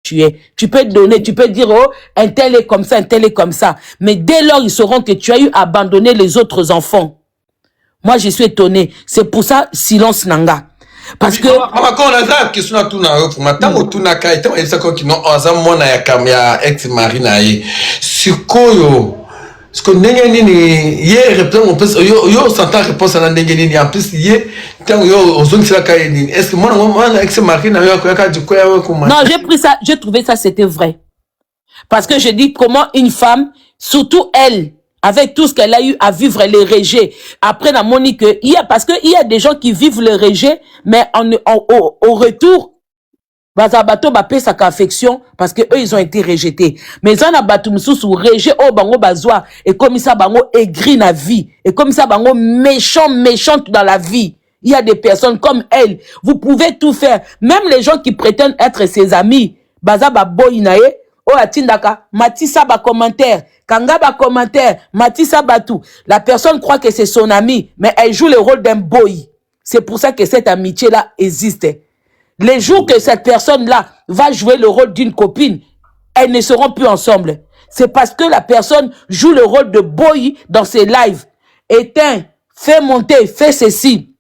tu es. Tu peux donner, tu peux dire, oh, un tel est comme ça, un tel est comme ça. Mais dès lors, ils sauront que tu as eu abandonné les autres enfants. Moi, je suis étonné. C'est pour ça, silence nanga. Parce que... Quand on a la question à tout le monde, tant que tout n'a qu'à être, ça qu'on a mon ex-mari naïe. Sur quoi parce que n'engeni hier répond on peut yo s'entend réponse à n'engeni en plus hier tant yo aux zones c'est la caille est-ce que moi ex-mari na yo quoi du quoi comment non j'ai pris ça j'ai trouvé ça c'était vrai parce que je dis comment une femme surtout elle avec tout ce qu'elle a eu à vivre les rejets après la Monique il y a parce que il y a des gens qui vivent le rejet mais au retour bazabato ba pesa ka affection parce que eux ils ont été rejetés mais ça na batu mususu rejet au bango bazwa et comme ça bango aigri na vie et comme ça bango méchante dans la vie. Il y a des personnes comme elle, vous pouvez tout faire, même les gens qui prétendent être ses amis baza ba boy nae o atindaka matisa ba commentaire kanga ba commentaire matisa batu la personne croit que c'est son ami mais elle joue le rôle d'un boy. C'est pour ça que cette amitié là existe. Les jours que cette personne-là va jouer le rôle d'une copine, elles ne seront plus ensemble. C'est parce que la personne joue le rôle de boy dans ses lives. Éteins, fais monter, fais ceci.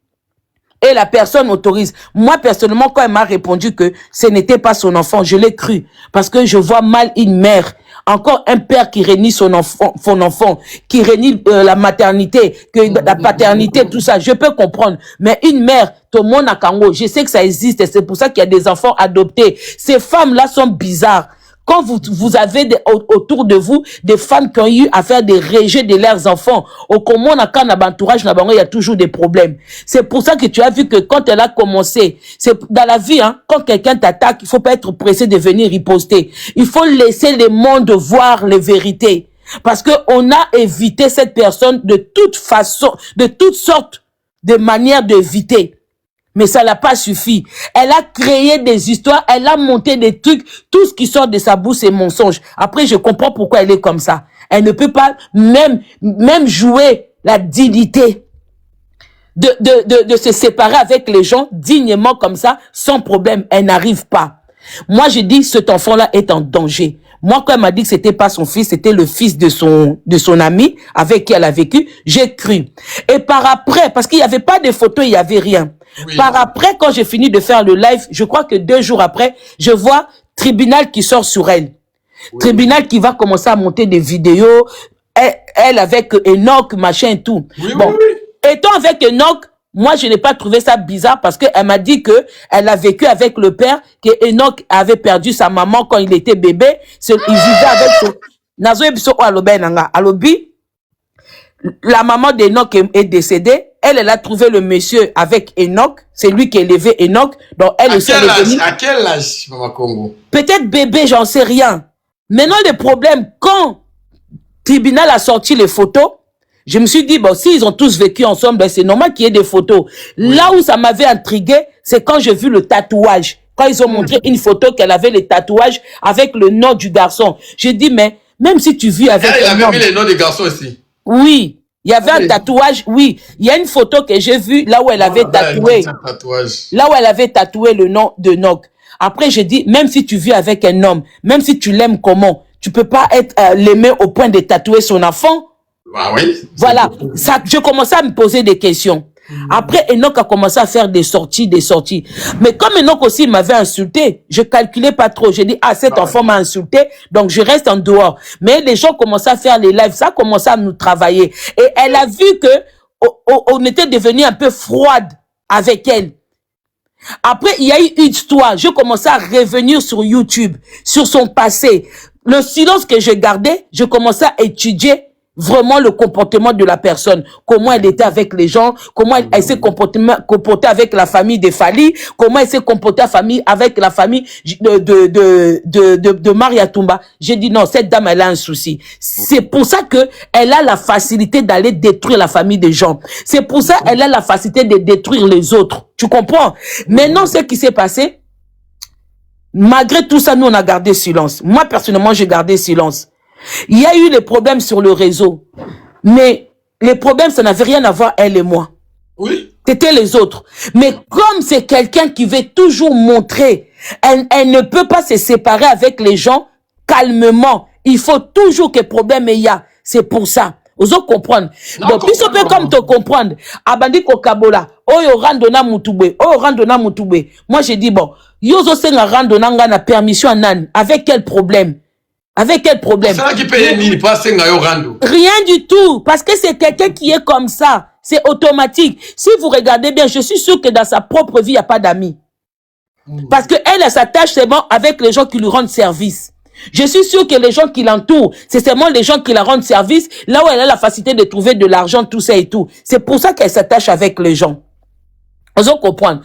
Et la personne autorise. Moi, personnellement, quand elle m'a répondu que ce n'était pas son enfant, je l'ai cru. Parce que je vois mal une mère. Encore un père qui renie son enfant, qui renie la maternité, que la paternité, tout ça, je peux comprendre. Mais une mère, tout le monde a Kango, je sais que ça existe, et c'est pour ça qu'il y a des enfants adoptés. Ces femmes-là sont bizarres. Quand vous avez autour de vous des femmes qui ont eu à faire des rejets de leurs enfants, au comment on a quand entourage, il y a toujours des problèmes. C'est pour ça que tu as vu que quand elle a commencé, c'est dans la vie, hein, quand quelqu'un t'attaque, il faut pas être pressé de venir riposter. Il faut laisser le monde voir les vérités. Parce que on a évité cette personne de toute façon, de toutes sortes de manières d'éviter. Mais ça n'a pas suffi. Elle a créé des histoires, elle a monté des trucs, tout ce qui sort de sa bouche c'est mensonge. Après, je comprends pourquoi elle est comme ça. Elle ne peut pas même jouer la dignité de se séparer avec les gens dignement comme ça, sans problème. Elle n'arrive pas. Moi, je dis, cet enfant-là est en danger. Moi, quand elle m'a dit que c'était pas son fils, c'était le fils de son ami avec qui elle a vécu, j'ai cru. Et par après, parce qu'il n'y avait pas de photos, il n'y avait rien. Oui. Par après, quand j'ai fini de faire le live, je crois que 2 jours après, je vois tribunal qui sort sur elle. Oui. Tribunal qui va commencer à monter des vidéos, elle avec Enoch, machin et tout. Oui, bon, oui. Étant avec Enoch, moi, je n'ai pas trouvé ça bizarre parce qu'elle m'a dit que elle a vécu avec le père, que Enoch avait perdu sa maman quand il était bébé. Il vivait avec son... La maman d'Enoch est décédée. Elle a trouvé le monsieur avec Enoch. C'est lui qui a élevé Enoch. Donc, elle aussi est devenue... À quel âge, Maman Congo? Peut-être bébé, j'en sais rien. Maintenant, le problème, quand le tribunal a sorti les photos, je me suis dit, bon, s'ils ont tous vécu ensemble, ben, c'est normal qu'il y ait des photos. Oui. Là où ça m'avait intrigué, c'est quand j'ai vu le tatouage. Quand ils ont montré une photo qu'elle avait les tatouages avec le nom du garçon. J'ai dit, mais même si tu vis avec... Elle avait mis les noms des garçons aussi. Oui. Il y avait un tatouage, oui. Il y a une photo que j'ai vue là où elle avait tatoué. Là où elle avait tatoué le nom de Nog. Après, j'ai dit, même si tu vis avec un homme, même si tu l'aimes comment, tu peux pas être l'aimer au point de tatouer son enfant. Ah oui. Voilà. Ça, je commençais à me poser des questions. Après, Enoch a commencé à faire des sorties. Mais comme Enoch aussi m'avait insulté, je calculais pas trop. J'ai dit, ah, cet enfant m'a insulté, donc je reste en dehors. Mais les gens commençaient à faire les lives, ça a commencé à nous travailler. Et elle a vu que on était devenu un peu froide avec elle. Après, il y a eu une histoire. Je commençais à revenir sur YouTube, sur son passé. Le silence que je gardais, je commençais à étudier vraiment le comportement de la personne, comment elle était avec les gens, comment elle s'est comportée avec la famille de Fali, comment elle s'est comportée avec la famille de Maria Toumba. J'ai dit non, cette dame elle a un souci. C'est pour ça que elle a la facilité d'aller détruire la famille des gens. C'est pour ça qu'elle a la facilité de détruire les autres. Tu comprends? Maintenant, ce qui s'est passé, malgré tout ça, nous on a gardé silence. Moi personnellement, j'ai gardé silence. Il y a eu des problèmes sur le réseau. Mais les problèmes, ça n'avait rien à voir, elle et moi. Oui. C'était les autres. Mais comme c'est quelqu'un qui veut toujours montrer Elle ne peut pas se séparer avec les gens calmement. Il faut toujours que problème y a. C'est pour ça. Vous allez comprendre. Donc, puis ça peut comme te comprendre. Abandi ko kabola. Oyo randona mutube. Oyo randona mutube. Moi, j'ai dit, bon, yozo senga randona nga na permission nan. Avec quel problème? Avec quel problème? C'est ça qui paye ni pas senga yo rando. Rien du tout. Parce que c'est quelqu'un qui est comme ça. C'est automatique. Si vous regardez bien, je suis sûr que dans sa propre vie, il n'y a pas d'amis. Parce que elle s'attache seulement avec les gens qui lui rendent service. Je suis sûr que les gens qui l'entourent, c'est seulement les gens qui la rendent service, là où elle a la facilité de trouver de l'argent, tout ça et tout. C'est pour ça qu'elle s'attache avec les gens. Vous allez comprendre.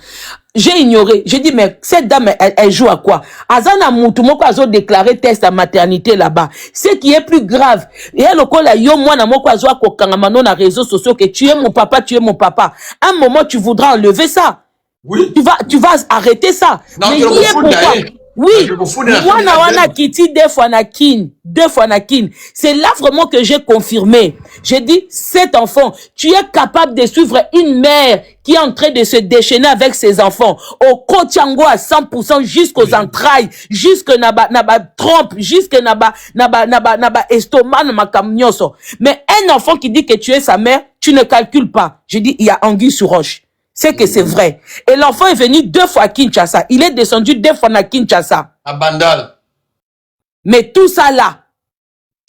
J'ai ignoré. J'ai dit, mais cette dame, elle joue à quoi? Azana Moutoumoko a déclaré test à maternité là-bas. Ce qui est plus grave. Et elle, au la yo, moi, na moko azo kokangamano na réseaux sociaux que tu es mon papa, tu es mon papa. À un moment, tu voudras enlever ça. Oui. Tu vas arrêter ça. Non, mais qui est pourquoi? Oui, moi na kiti deux fois na kin. C'est là vraiment que j'ai confirmé. J'ai dit, cet enfant, tu es capable de suivre une mère qui est en train de se déchaîner avec ses enfants au Kochango à 100% jusqu'aux entrailles, jusque naba trompe, jusque naba estomac ma kamnyoso. Mais un enfant qui dit que tu es sa mère, tu ne calcules pas. Je dis, il y a anguille sous roche. C'est que c'est vrai. Et l'enfant est venu 2 fois à Kinshasa. Il est descendu 2 fois à Kinshasa. À Bandal. Mais tout ça là,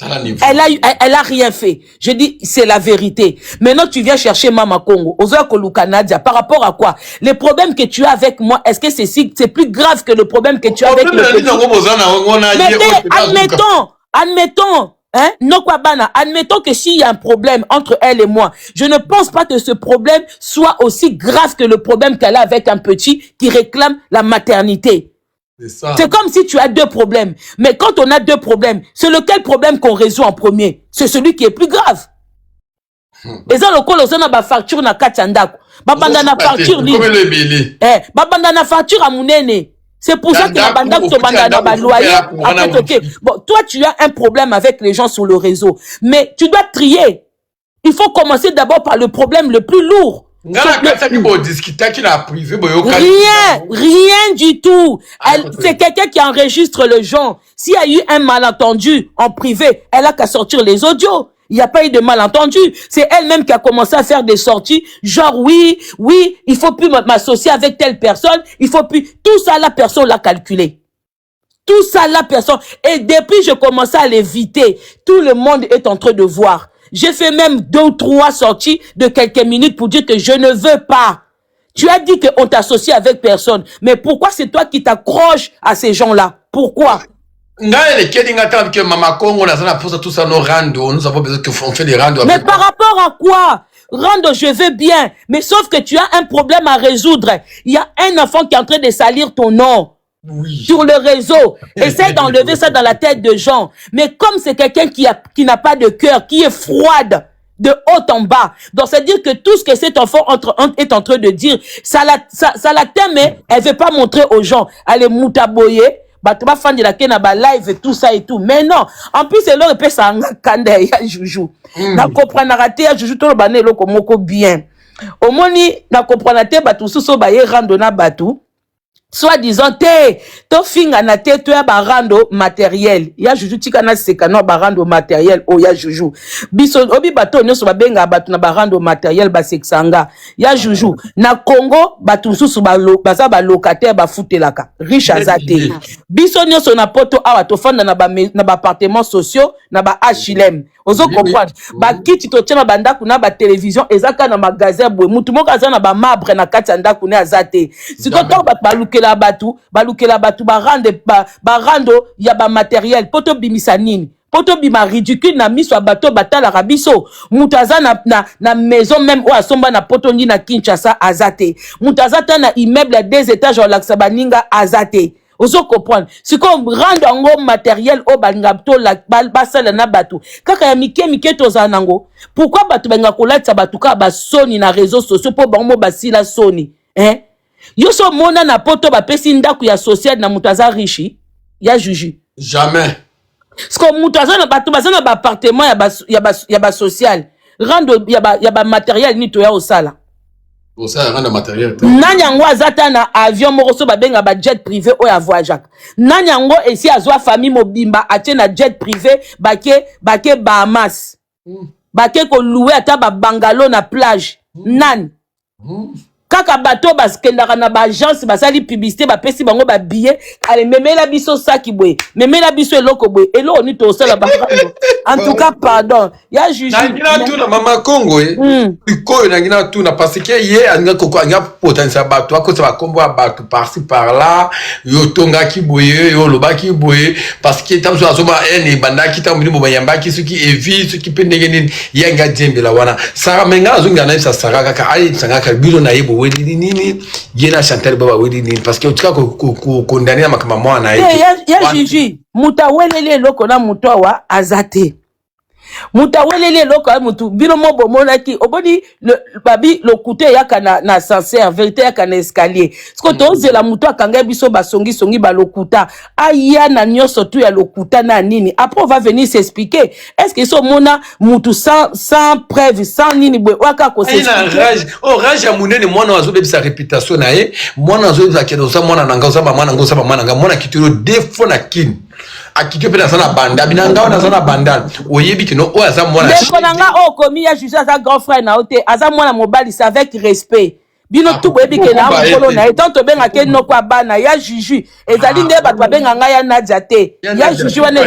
elle a rien fait. Je dis, c'est la vérité. Maintenant, tu viens chercher Mama Congo, Nadia. Par rapport à quoi? Les problèmes que tu as avec moi, est-ce que c'est plus grave que le problème que tu as avec le petit? Admettons, hein, admettons que s'il y a un problème entre elle et moi, je ne pense pas que ce problème soit aussi grave que le problème qu'elle a avec un petit qui réclame la maternité. C'est comme si tu as 2 problèmes. Mais quand on a 2 problèmes, c'est lequel problème qu'on résout en premier? C'est celui qui est plus grave. Et ça, le col, on a facture na katchandako. Babandana facture li. Babandana facture à mounene. C'est pour ça que la bandana te bandana ba loyer. Bon, toi, tu as un problème avec les gens sur le réseau. Mais tu dois trier. Il faut commencer d'abord par le problème le plus lourd. Rien du tout. C'est quelqu'un qui enregistre le genre. S'il y a eu un malentendu en privé, elle a qu'à sortir les audios. Il n'y a pas eu de malentendu. C'est elle-même qui a commencé à faire des sorties. Genre, oui, il faut plus m'associer avec telle personne. Il faut plus. Tout ça, la personne l'a calculé. Tout ça, la personne. Et depuis, je commençais à l'éviter. Tout le monde est en train de voir. J'ai fait même 2 ou 3 sorties de quelques minutes pour dire que je ne veux pas. Tu as dit qu'on t'associe avec personne. Mais pourquoi c'est toi qui t'accroches à ces gens-là? Pourquoi? Mais par rapport à quoi? Rando, je veux bien. Mais sauf que tu as un problème à résoudre. Il y a un enfant qui est en train de salir ton nom. Oui. Sur le réseau. Essaie d'enlever ça dans la tête de gens. Mais comme c'est quelqu'un qui n'a pas de cœur, qui est froide de haut en bas. Donc, c'est-à-dire que tout ce que cet enfant est en train de dire, ça la t'aime, elle veut pas montrer aux gens. Elle est moutaboye. Bah, tu vas faire de la kena, bah, live et tout ça et tout. Mais non. En plus, c'est l'heure, ça en kanda, ya joujou. Na comprendre raté, ya joujou, tout le bané, lo, komoko bien. Au moni, na comprendre raté, bah, tout ça, bah, yé randona, bah, tout. Soit disant, to finga na te, tu as barando matériel. Ya joujou, tika na sekano barando matériel, oh, ya joujou. Biso, obi bato, nyoso babenga batu na barando matériel, ba seksanga. Ya joujou. Na Congo, batu susu baza ba locataire, ba futelaka. Riche azate. Biso nyoso na poto, awa, to fanda na ba appartements sociaux, na ba HLM. Ozo comprendre. Ba kiti to tchema banda kuna ba télévision, ezaka na magasin boue. Mutu moko aza na ba marbre na katanda kuna azate. Si to to ba lukela batu, barando ya ba matériel, poto bimisa nini. Poto bima ridicule na miso bato batala rabiso. Mutaza na maison même ou asomba na poto ngi na Kinshasa azate. Mutaza ta na immeuble à 2 étages au Laksabaninga azate. Ozo comprendre. Si qu'on rend en matériel au bangapto la basala na batu. Kaka ya mike to zanango. Pourquoi batu benga kolatsa batu ka ba soni na réseaux sociaux po bango basila soni. Hein? Yoso mona na poto ba pesi ndaku ya social na mutaza richi. Ya juju. Jamais. Parce que mutaza na batu bazana ba appartement ya ba social. Rando ya ba matériel ni to ya osala. Ça rend matériel. Nanyango azata na avion moroso babenga ba jet privé o ya voyage. Nanyango esi azwa famille mobimba atie na jet privé bake Bahamas. Bake ko louer ata ba bungalow na plage. Nan. Kaka bato baskendaka na ba agence basali publicité ba pesi bango ba billet ale memela biso saki boye memela biso eloko boye elo ni to sala ba en tout cas pardon ya juge na tout na mama Congo ikoyo na ngina tout na parce que ye anga koko anga potentiel bato akosa ba kombo bato par-ci par-là yo tonga ki boye yo loba ki boye parce que tamso azoma ene banda ki tambi mo bayamba ki suki evi suki pendengeni yanga djembela wana sara menga azunga na sa sara kaka ali sanga ka bilo na yebo wedi nini yena Chantal baba wedi nini parce que utika ko condamner makama mwana ya jiji mutawelele loko na mutowa azate mutawelele loko na mutu bino mo bomona ki obodi le babi le couteau yaka na sincère vérité yaka na escalier sko tozela mutu akanga biso basongi ba lokuta aya na nyoso tu ya lokuta na nini après on va venir s'expliquer est-ce que so mona mutu sans preuve sans nini bwe waka ko s'expliquer rage ya munene mwana wazo de sa réputation na ye mwana wazo de kendo sa mwana nanga sa ba mwana ngo sa ba mwana nga mwana kitiro défaut na kin akike pe na sana banda binanga na sana banda oyebi kino o aza mwana de konanga o komi ya juge sa grand frère na ote aza mwana mobali c'est avec respect bino tout boyebi ke na mokolo na etant to benga ke no kwa bana ya juju ezali nde bato babenga nga ya Nadia te ya juju wana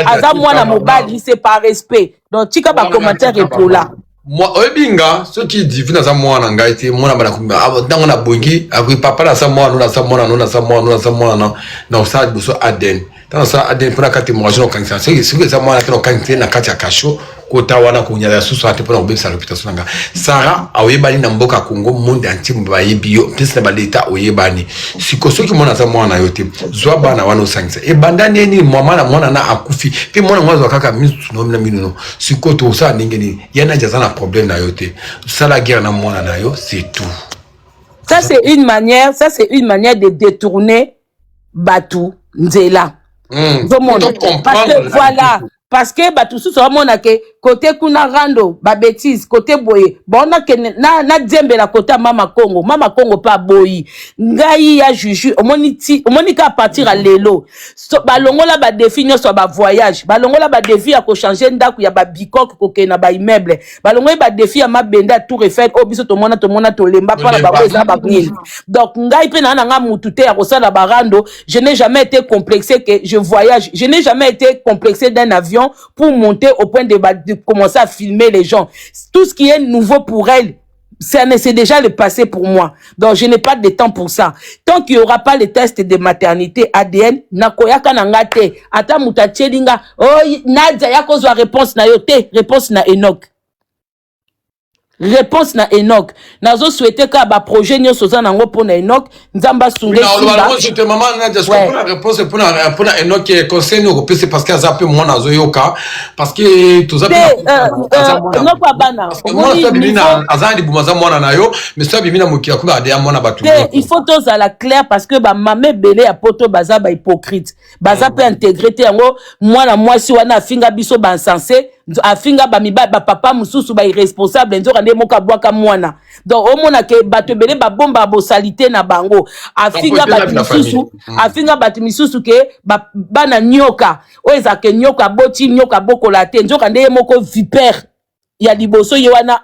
aza mwana mobali c'est par respect donc tika ba commentaire epola moi oyebinga ce qui dit vina za mwana ngai te mwana bana kumba ndango na bongi akui papa na sa mwana na sa mwana na sa mwana na sa buso aden dans ça aden pour kati mo jino kanisa c'est que ça mwana kino kanisa na kati ya kasho kota wana kunyala susu ate pour obesa réputation nga Sarah oyebani na mboka Congo monde entier bayebi yo pesa ba leta oyebani siko soki mwana za mwana yote zwa bana wana osangisa e banda neni mwana na akufi pe mwana mwazo kaka misu no na minuno siko to sa ningeni yana jaza na problème na yote ça la guerre na mwana na yo c'est tout ça c'est une manière de détourner Batou Nzela parce que voilà parce que batu sous mona ke côté kuna rando ba bêtise côté boye bona ke na djembe la côté mama Congo pas boyi ngai ya juju omoni ka partir à lelo so balongola ba défi nyonso ba voyage balongola ba défi ya ko changer ndaku ya ba bikok ko ke na ba immeuble balongola ba défi ya mabenda tour Eiffel o biso to mona to lemba pa ba boza ba bril donc ngai pe na nga mutu te ya ko sala ba rando je n'ai jamais été complexé que je voyage je n'ai jamais été complexé d'un avion pour monter au point de commencer à filmer les gens. Tout ce qui est nouveau pour elle, c'est déjà le passé pour moi. Donc, je n'ai pas de temps pour ça. Tant qu'il n'y aura pas les tests de maternité ADN, nakoyaka nangate, ata mutachelinga, oh, Nadia yako zwa réponse na yote, réponse na Enoch. Réponse na Enoch. Nazo souhaité ka ba projet nyo soza nango pour na Enoch, nzamba sunge simba. Non, c'était maman Nadia, je comprends la réponse pour na Enoch qui conseille nous c'est parce que ça peut moi nazo yoka parce que tout ça Enoch wa bana. Moi ça bimina azandi bumaza mwana na yo, mais ça bimina mokia kuma ade mwana batu. Il faut tous à la claire parce que ba mamé belé ya poto baza ba hypocrite. Baza peut intégrer yango mwana mwasi wana finga biso ba insensé. Afinga ba miba ba papa mususu ba irresponsable nzoka nde moka bwaka mwana donc omona ke bato belé ba bomba bo salité na bango afinga ba misusu afinga ba misusu ke bana nyoka oeza ke nyoka boti nyoka bokola te nzoka nde moko vipère ya liboso yewana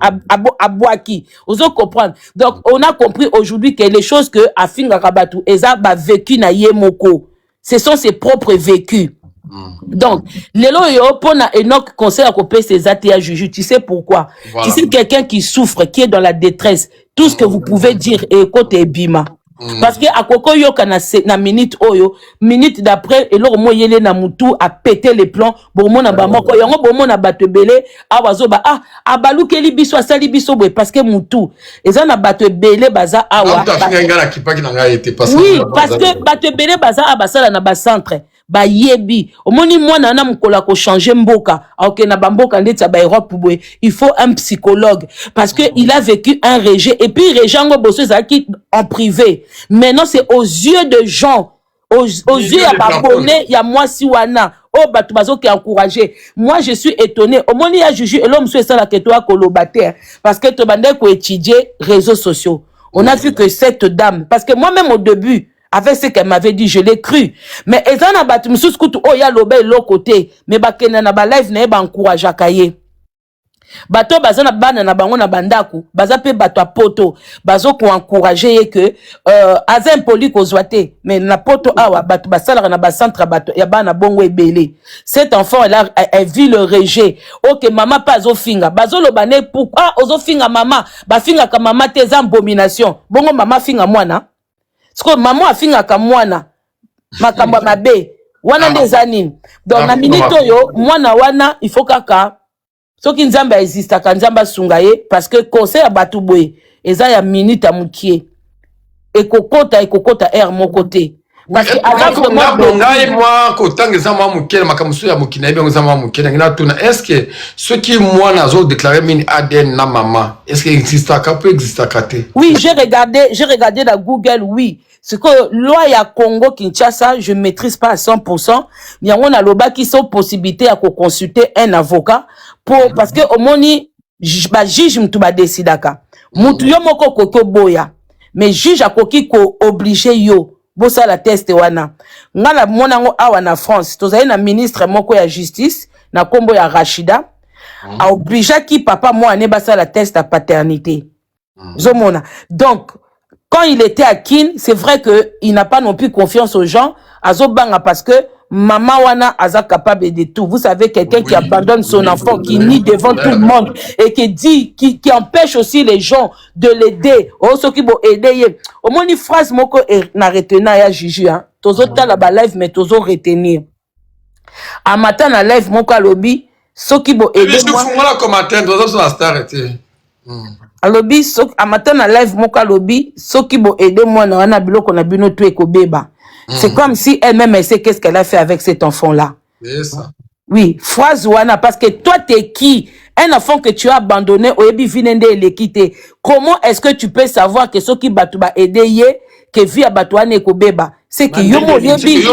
abwaki ozo comprendre donc on a compris aujourd'hui que les choses que afinga kabatu eza ba vécu na yemoko ce sont ses propres vécus. Donc, lelo yo pona Enoch conseil à couper ses athées à juju. Tu sais pourquoi? Voilà. Tu sais quelqu'un qui souffre, qui est dans la détresse. Tout ce que vous pouvez dire et côté bima. Parce que à koko yo na minute oyo minute d'après et loro moyele na mutu a pété les plombs bomo na bamoko yango bomo na batebele awazo ba abalukeli biso asali biso boy parce que mutu eza na batebele baza awa oui parce que batebele baza abasala na ba centre ba yebi omoni mwana na mukola ko changer mboka ok na bamboka ndetsa ba Europe boy il faut un psychologue parce que il a vécu un rejet et puis rejet ngo bosso zaki en privé. Maintenant, c'est aux yeux de gens, aux yeux ya babonné ya moi si wana oh bato bazo qui encourager. Moi je suis étonné au moni ya juju et l'homme soit ça la que toi kolobate parce que to bandé ko étudier réseaux sociaux. On a vu que cette dame, parce que moi-même au début, avec ce qu'elle m'avait dit, je l'ai cru. Mais ezan na batu msous kutu oh ya lobe l'autre côté, mais bakena na ba live na ba encourage akaye. Bato bazana bana na bango na bandaku, baza pe bato a poto, bazo ko encourager que azem poli ko zwate, mais na poto awa bato basala na ba centre bato ya bana bongo ebele. Cet enfant elle vit le rejet. OK, maman pas zo finga, bazo lo bané pourquoi ozo finga maman, ba finga ka maman tes abomination. Bongo maman finga mwana. Parce que maman a finga ka mwana. Makamba mabe. Wana des anines. Donc na minute yo mwana wana il faut kaka soki nzambe existe ka nzamba sungaye parce que conseil ya batu boye eza ya minute ya mukie ekokota air mon côté parce que avant moi kotanga eza mwa mukele makamusu ya mukina ebe eza mwa mukele ngina tuna est-ce que ceux qui moi nazo déclarer mini ADN na maman est-ce que existe ka peut existe ka te? Oui, j'ai regardé dans Google, oui. C'est que loi ya Congo Kinshasa, je maîtrise pas à 100%, mais on a loba qui sont possibilité à consulter un avocat pour parce que au moni juge mtuba décidaka. Mutu yo moko koko boya. Mais juge a koki ko obligé yo bosa la test wana. Ngala mona ngo awa na France, tozali na ministre moko ya justice na kombo ya Rachida. A obligé qui papa moi ne basa la test à paternité. Zomona. Donc quand il était à Kin, c'est vrai que il n'a pas non plus confiance aux gens à Zobanga parce que maman wana aza capable de tout. Vous savez, quelqu'un qui abandonne son enfant, qui nie devant tout le monde et qui dit, qui empêche aussi les gens de l'aider. Oh, ce qui vont aider. Au moins, une phrase moko na retenir ya Jiju, hein. Tozo tala ba live, mais tozo retenir. A matin na live moko alobi, ce qui vont aider. Je fous moi la commentaire, tozo sur la star était. Alobi, a matin na live moko alobi, ce qui vont aider moi na wana biloko na bino tu ekobeba. C'est comme si elle-même, elle sait qu'est-ce qu'elle a fait avec cet enfant-là. C'est ça. Oui, phrase wana, parce que toi, t'es qui? Un enfant que tu as abandonné, oyebi vinende le quitter. Comment est-ce que tu peux savoir que ceux qui batouba aider ye, que vie à batouane eko beba? C'est que yo mo yebi.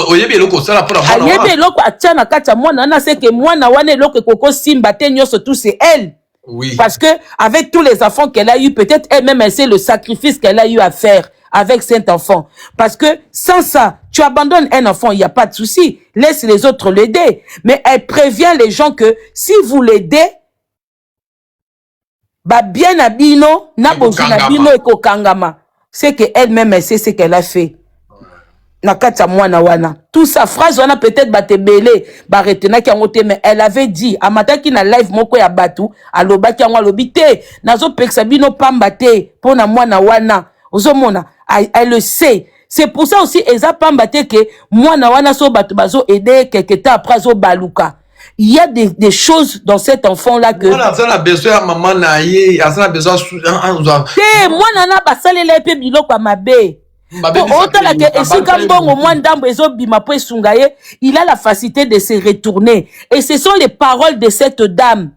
Oyebi eloko sala pour la mwana. Oyebi eloko atiana kacha mwana, na c'est que mwana wane eloko koko simba tenyo surtout c'est elle. Oui. Parce que avec tous les enfants qu'elle a eu, peut-être elle-même elle sait le sacrifice qu'elle a eu à faire avec cet enfant. Parce que sans ça, tu abandonnes un enfant, il n'y a pas de souci. Laisse les autres l'aider. Mais elle prévient les gens que si vous l'aidez, bah bien abino, nabino eko kangama. C'est qu'elle-même elle sait ce qu'elle a fait. Nakata mwana wana. Tout sa phrase wana peut-être ba te belé, ba retena ki angote, mais elle avait dit, amata ki na live moko ya batu, aloba ki ango lobite, nazo peksa bino pamba te, pona mwana wana. Ozomona, elle le sait. C'est pour ça aussi, eza pamba te que mwana wana so batu bazo aider quelque temps après zo baluka. Il y a des choses dans cet enfant-là que... Mwana a besoin maman na ye, a besoin... Te, mwana na basale la epe biloko mabe. Il a la facilité de se retourner. Et ce sont les paroles de cette dame.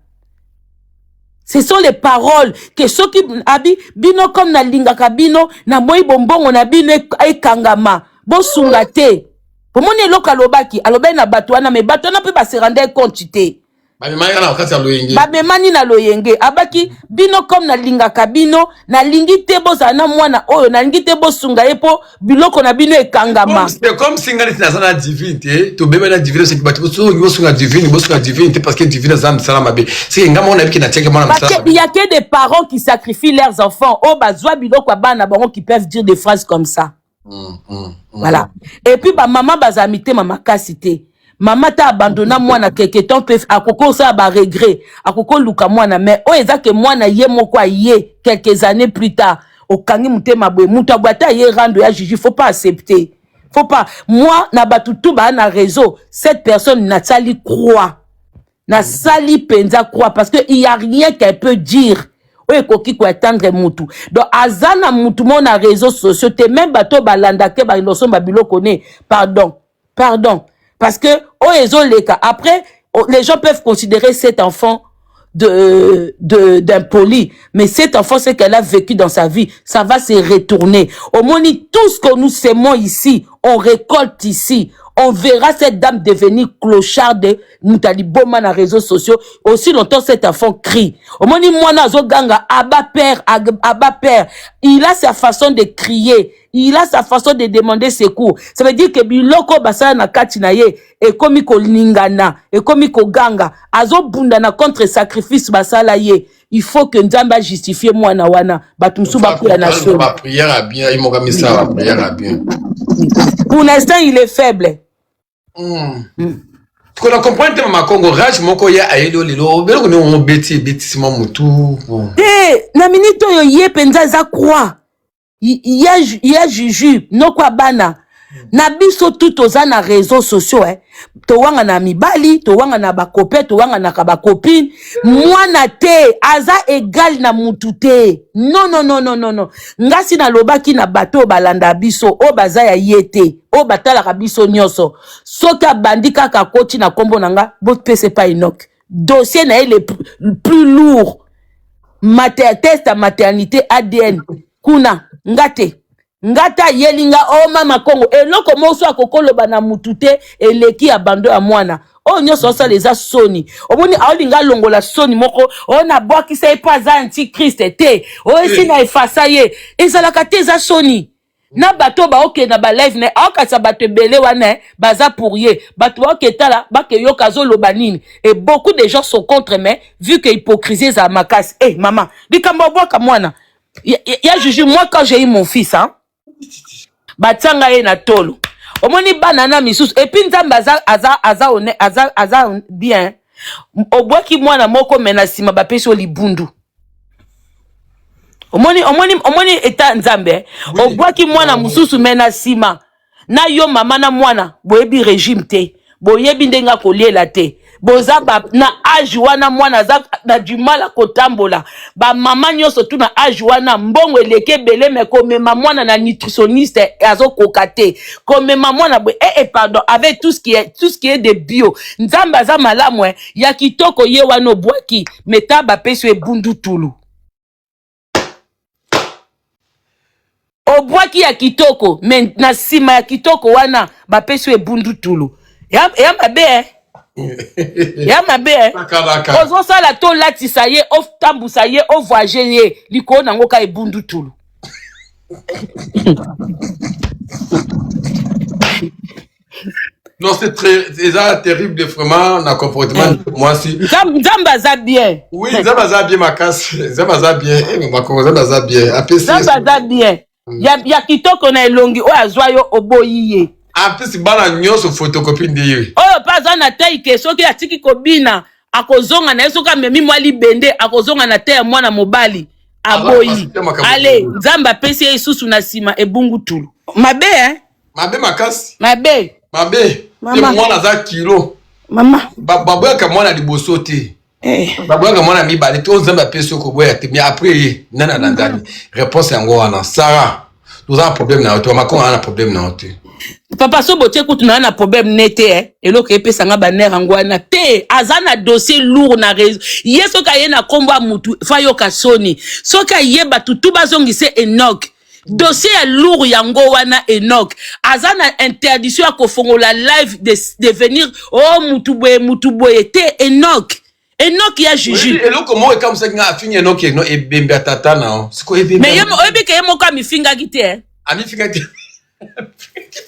Ce sont les paroles que ceux qui abi bino comme na linga kabino na moi bonbon on a bino e kangama bon sungate. Pour mon eloka lobaki alobe na batwana me batwana pe ba se rendre compte te. Ba memani na wakati ya loyenge. Ba memani na loyenge abaki bino comme na linga kabino na lingi te boza na mwana oyo na lingi te bosunga epo biloko na bino e kangama. C'est comme singani na sana divinité to bebe na divinité c'est que batu bosunga divinité parce que divinité ça msala mabe. C'est ngama on a biki na cheke mwana msala. Parce qu'il y a que des parents qui sacrifient leurs enfants. Oh bazwa biloko bana bango qui peuvent dire des phrases comme ça. Voilà. Et puis ba maman bazamité mama kasité. Maman t'a abandonné moi na quelque temps peut à koko ça ba regret à koko luka moi na mais oh eza que moi na ye moko ye quelques années plus tard au kangi mutema boy mutabata ye rando ya Jiji faut pas accepter faut pas moi na batutu ba na réseau cette personne na sali croix na sali penza croix parce que il y a rien qu'elle peut dire oye koki ko attendre mutu donc azana mutu mon na réseaux sociaux te même bato balanda ke ba loso ba biloko ne pardon parce que après les gens peuvent considérer cet enfant d'impoli, mais cet enfant c'est qu'elle a vécu dans sa vie, ça va se retourner. Au moins tout ce que nous s'aimons ici, on récolte ici. On verra cette dame devenir clocharde, Moutali Boma na réseaux sociaux. Aussi longtemps cet enfant crie. Au moment où moi nazo ganga, Abba père, Abba père. Il a sa façon de crier. Il a sa façon de demander secours. Ça veut dire que biloko basala na kati na ye, et komi ko lingana, et komi ko ganga, azo bundana contre sacrifice basala ye. Il faut que Nzamba justifie moi na wana. Batumsu baku la nation. Ma prière a bien, il m'a mis ça, ma prière a bien. Pour l'instant, il est faible. Parce qu'on a compris que ma Congo rage, mon koya a élo lilo, mais on bêtissement moutou. Na minute yo ye penza za croix. Il y a juju, no kwa bana. Na biso tout oza na réseaux sociaux, to wanga na mibali, to wanga na bakope, to wanga na kabakopine. Mwana te, aza égal na mutu te. Non, non, non, non, non, non. Ngasi na lobaki na bato balanda biso, o baza ya yete, o batala ka biso nyoso. Soka bandika ka koti na kombo nanga, bot pese pa inok. Dossier na le plus lourd. Test à maternité ADN. Kuna, ngate. Ngata yelinga o mama Congo eloko moso akokolo bana mutute eleki abando ya mwana o nyoso sa les soni omoni aolinga longola soni moko o na boki se pas antichrist te o esi na efasa ye ezalaka te za soni na bato ba oke na ba live ne akasa bato belé wana baza pour ye bato ba oke tala ba ke yo kazo lobanini et beaucoup de gens sont contre mais vu que hypocrisie za makasi maman bikambo boka mwana ya juju moi quand j'ai eu mon fils batanga ye na tolo omoni banana misusu et puis nzamba aza bien obwaki mwana moko mena sima bapesi o libundu omoni eta nzambe obwaki mwana mususu mena sima na yo mama na mwana boyebi régime te boyebi ndenga koliela te boza na âge wana mwana za na du mal à kotambola ba mama nyonso tu na âge wana mbongo eleke belé mais komema mwana na nutritionniste azo kokate komema mwana pardon avec tout ce qui est de bio nzamba za malamu ya kitoko ye wana obwaki meta ba peso ebundu tulu obwaki ya kitoko mais na sima ya kitoko wana ba peso ebundu tulu ya mabe ya mabe ozo sala to latisa ye of tambusa ye o voyager ye liko nango ka ebundu tulu Non, c'est terrible, vraiment, na comportement moi si. Nzamba za bien. Oui, Nzamba za bien ma casse, Nzamba za bien, ma Congo Nzamba za bien. Nzamba za bien. Ya kitoko na elongi o azwa yo oboyi ye. En plus, bana nyonso photocopie ndiye. Oyo paza na taike soki atiki kobina akozonga na yesoka memi mwali bende akozonga na te mwana mobali aboyi. Ale Nzamba pesi yesusu na sima ebungu tulu. Mabe Mabe makasi. Mabe. Mabe. Mama. Mwana za kilo. Mama. Baboya ka mwana liboso te. Baboya ka mwana mibali to Nzamba pesi ko boya te mais après nana nandani. Réponse yango wana. Sarah. Nous avons un problème na toi, Macron a un problème na toi. Papa so botie kutu na na problème nete eloko epesa nga banera ngwana te azana dossier lourd na réseau yeso ka ye na kombo mutu fa yo ka soni soka yeba tutu bazongise Enoch dossier ya lourd yango wana Enoch azana interdiction ya kofongola live de venir mutu boye te Enoch ya juju eloko mo comme ça nga afinga Enoch no ebembe tata na siko ebembe mais yemo ebike yemo ka mifinga gite ami finga gite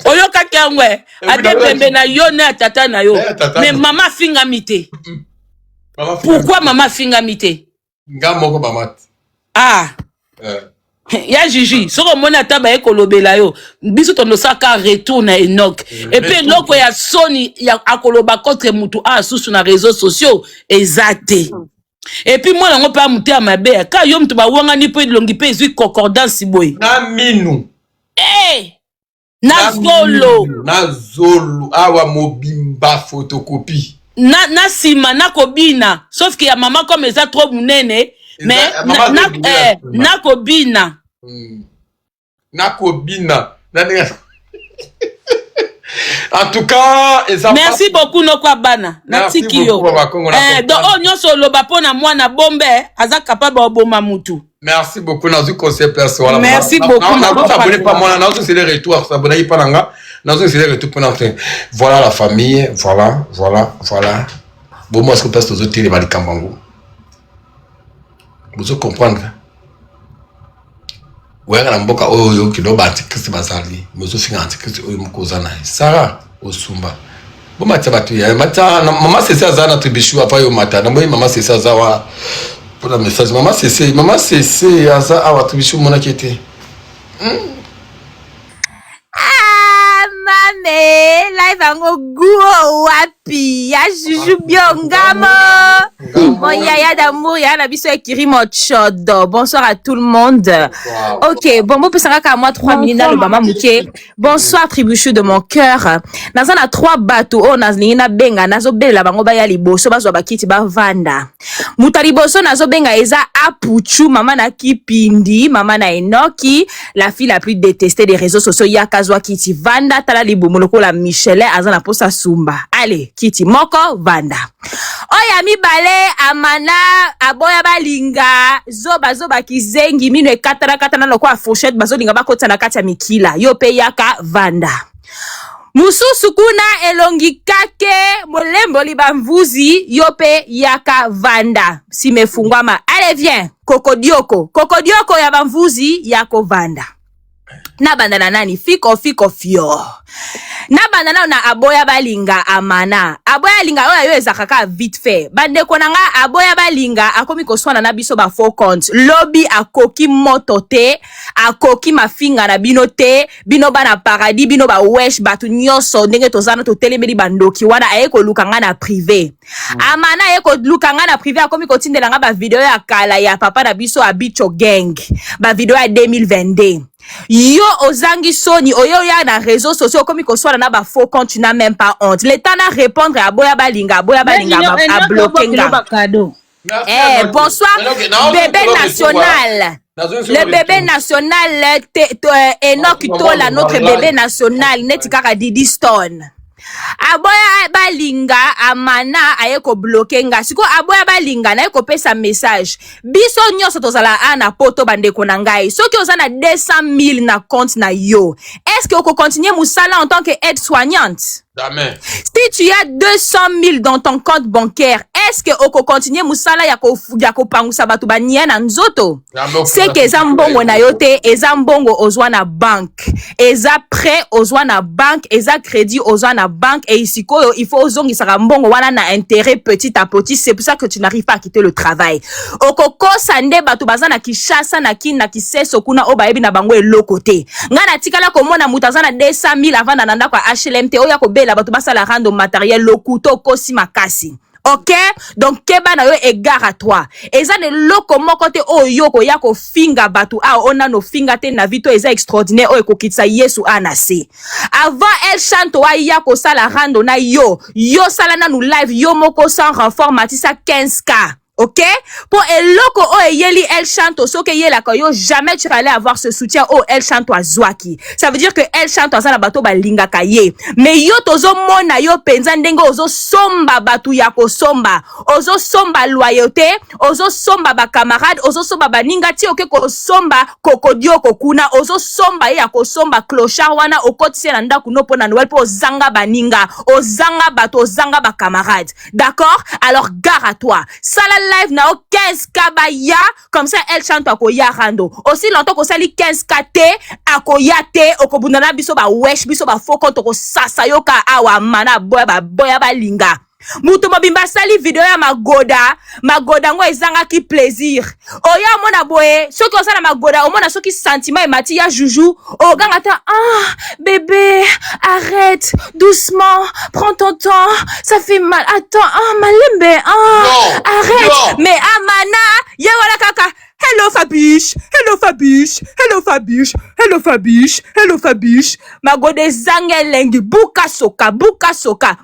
oyoka kangwe ade bembe na yo na tata na yo mais maman finga mité pourquoi maman finga mité nga moko mamat ya jiji soko mona taba ekolobela yo biso tondo saka retour na Enoch et puis loko ya soni ya akoloba contre mutu susu na réseaux sociaux ezate et puis moi nango pa mutu ya mabe ka yo mutu ba wanga ni pe longi pe ezui concordance boy na minu na zolo awa mobimba photocopie na sima na kobina sauf que ya maman comme eza trop munene mais na kobina En tout cas, merci beaucoup Nokwa Bana. Merci Natikio. beaucoup. Donc oh nyonso loba pona mwana bombe aza capable oboma mutu. Merci beaucoup Nazu conseil personnel. Merci beaucoup. Vous abonnez pas moi Nazu c'est les retours, s'abonner pas nanga. Nazu c'est les retours pour notre. Voilà la famille, voilà. Bon moi ce que passe aux autres les Malikambango. Vous comprendre. Ouais, la mboka oyo kilo ba antikrist bazali. Mozo finga antikrist oyo mukozana. Sarah Osumba. Bon matin batu ya maman c'est ça za na tribishu apa yo matin. Na moi maman c'est ça za wa pour la message maman c'est aza awa tribishu mona kete. Mame, live ango guo wapi ya Juju Biongamo. Mon yaya d'amour, yaya na biso ekiri mo chodo. Bonsoir à tout le monde. Ok, bon peut s'arrêter qu'à moi 3 minutes dans le mama mouké. Bonsoir tribuchu de mon cœur. Naza na 3 bateaux oh nazlingi na benga nazo bela bango ba ya liboso bazwa bakiti ba vanda. Mutali boso nazo benga eza apuchu mama na kipindi, mama na Enoki, la fille la plus détestée des réseaux sociaux ya kazwa kiti vanda tala libomo lokola Michelet azana posa sumba. Allez, kiti moko vanda. Oya mibale amana aboya balinga zoba kizengi mino ekatana lokwa fourchette bazolinga bakota na kati ya mikila yo pe yaka vanda. Mususu kuna elongi kake molembo libamvuzi yo pe yaka vanda. Simefungwama. Allez viens kokodioko ya bamvuzi yako vanda. Na bandana nani fiko fio. Na bandana na aboya balinga amana. Aboya linga oya yo ezakaka vite fait. Bande konanga aboya balinga akomi koswana na biso ba faux compte. Lobby akoki moto te, akoki mafinga na bino te, bino bana paradis, bino ba wesh batu nyonso ndenge tozana to telemeli bandoki wana ayeko lukanga na privé. Amana ayeko lukanga na privé akomi kotindelanga ba video ya kala ya papa na biso abicho gang. Ba video ya 2022. Yo ozangi soni oyo ya na réseaux sociaux comme koswala na ba faux compte tu n'as même pas honte. L'État na répondre à boya balinga a bloqué nga. Bonsoir bébé national. Le bébé national Enoch Tola notre bébé national netikaka Didi Stone. Aboya balinga amana ayeko bloquenga siko aboya balinga na eko pesa message biso nyonso tozala ana poto bandeko na ngai soki ozana 200,000 na compte na yo est-ce que oko continuer musala en tant que aide soignante? Jamais. Si tu as 200,000 dans ton compte bancaire, est-ce que oko continuer musala ya ko pangusa batu banya na nzoto? C'est que ezambongo na yote, ezambongo ozwa na banque, eza prêt ozwa na banque, eza crédit ozwa na banque et ici il faut ozongisa mbongo wana na intérêt petit à petit, c'est pour ça que tu n'arrives pas à quitter le travail. Oko kosande batu bazana kishasa na kin na kiseso kuna obayebi na bango elokote. Ngana tikala komona mutazana 200,000 avant na nanda kwa HLMT oya ko la bato basala rando matériel le couteau kosi makasi. Ok? Donc keba na yo égare à toi. Eza ne loko moko te o yoko yako finga batu a ona no finga te na vito eza extraordinaire o ekokitsa Yesu anase. Avant elle chante wa yako sala rando na yo sala na nu live yo moko sans renfort matisa 15K. Ok? Pour eloko o yeli elle chante so ke yela ko yo jamais tu vas aller avoir ce soutien o elle chante à Zwaki. Ça veut dire que elle chante à la bato balinga kaye. Mais yo tozo mona yo penza ndenge ozo somba batu yako somba. Ozo somba loyauté, ozo somba ba camarade, ozo somba baninga ti oke ko somba kokodio kokuna, ozo somba yako somba clochard wana okotisi na ndaku no pona Noël po zanga baninga, ozanga bato ozanga ba camarade. D'accord? Alors gare à toi. Sala live na 15K baya comme ça elle chante akoya rando aussi longtemps ko sali 15K te akoya te okobundana biso ba wesh biso ba foko to ko sasa yoka awa mana boya balinga mutu mobimba sali video ya magoda ngo ezanga ki plaisir oya mona boye soki osala magoda omona soki sentiment emati ya Juju oganga ta bébé arrête doucement prends ton temps ça fait mal attends malembe arrête non. Mais amana ye wala kaka hello Fabiche magode zangelengi buka soka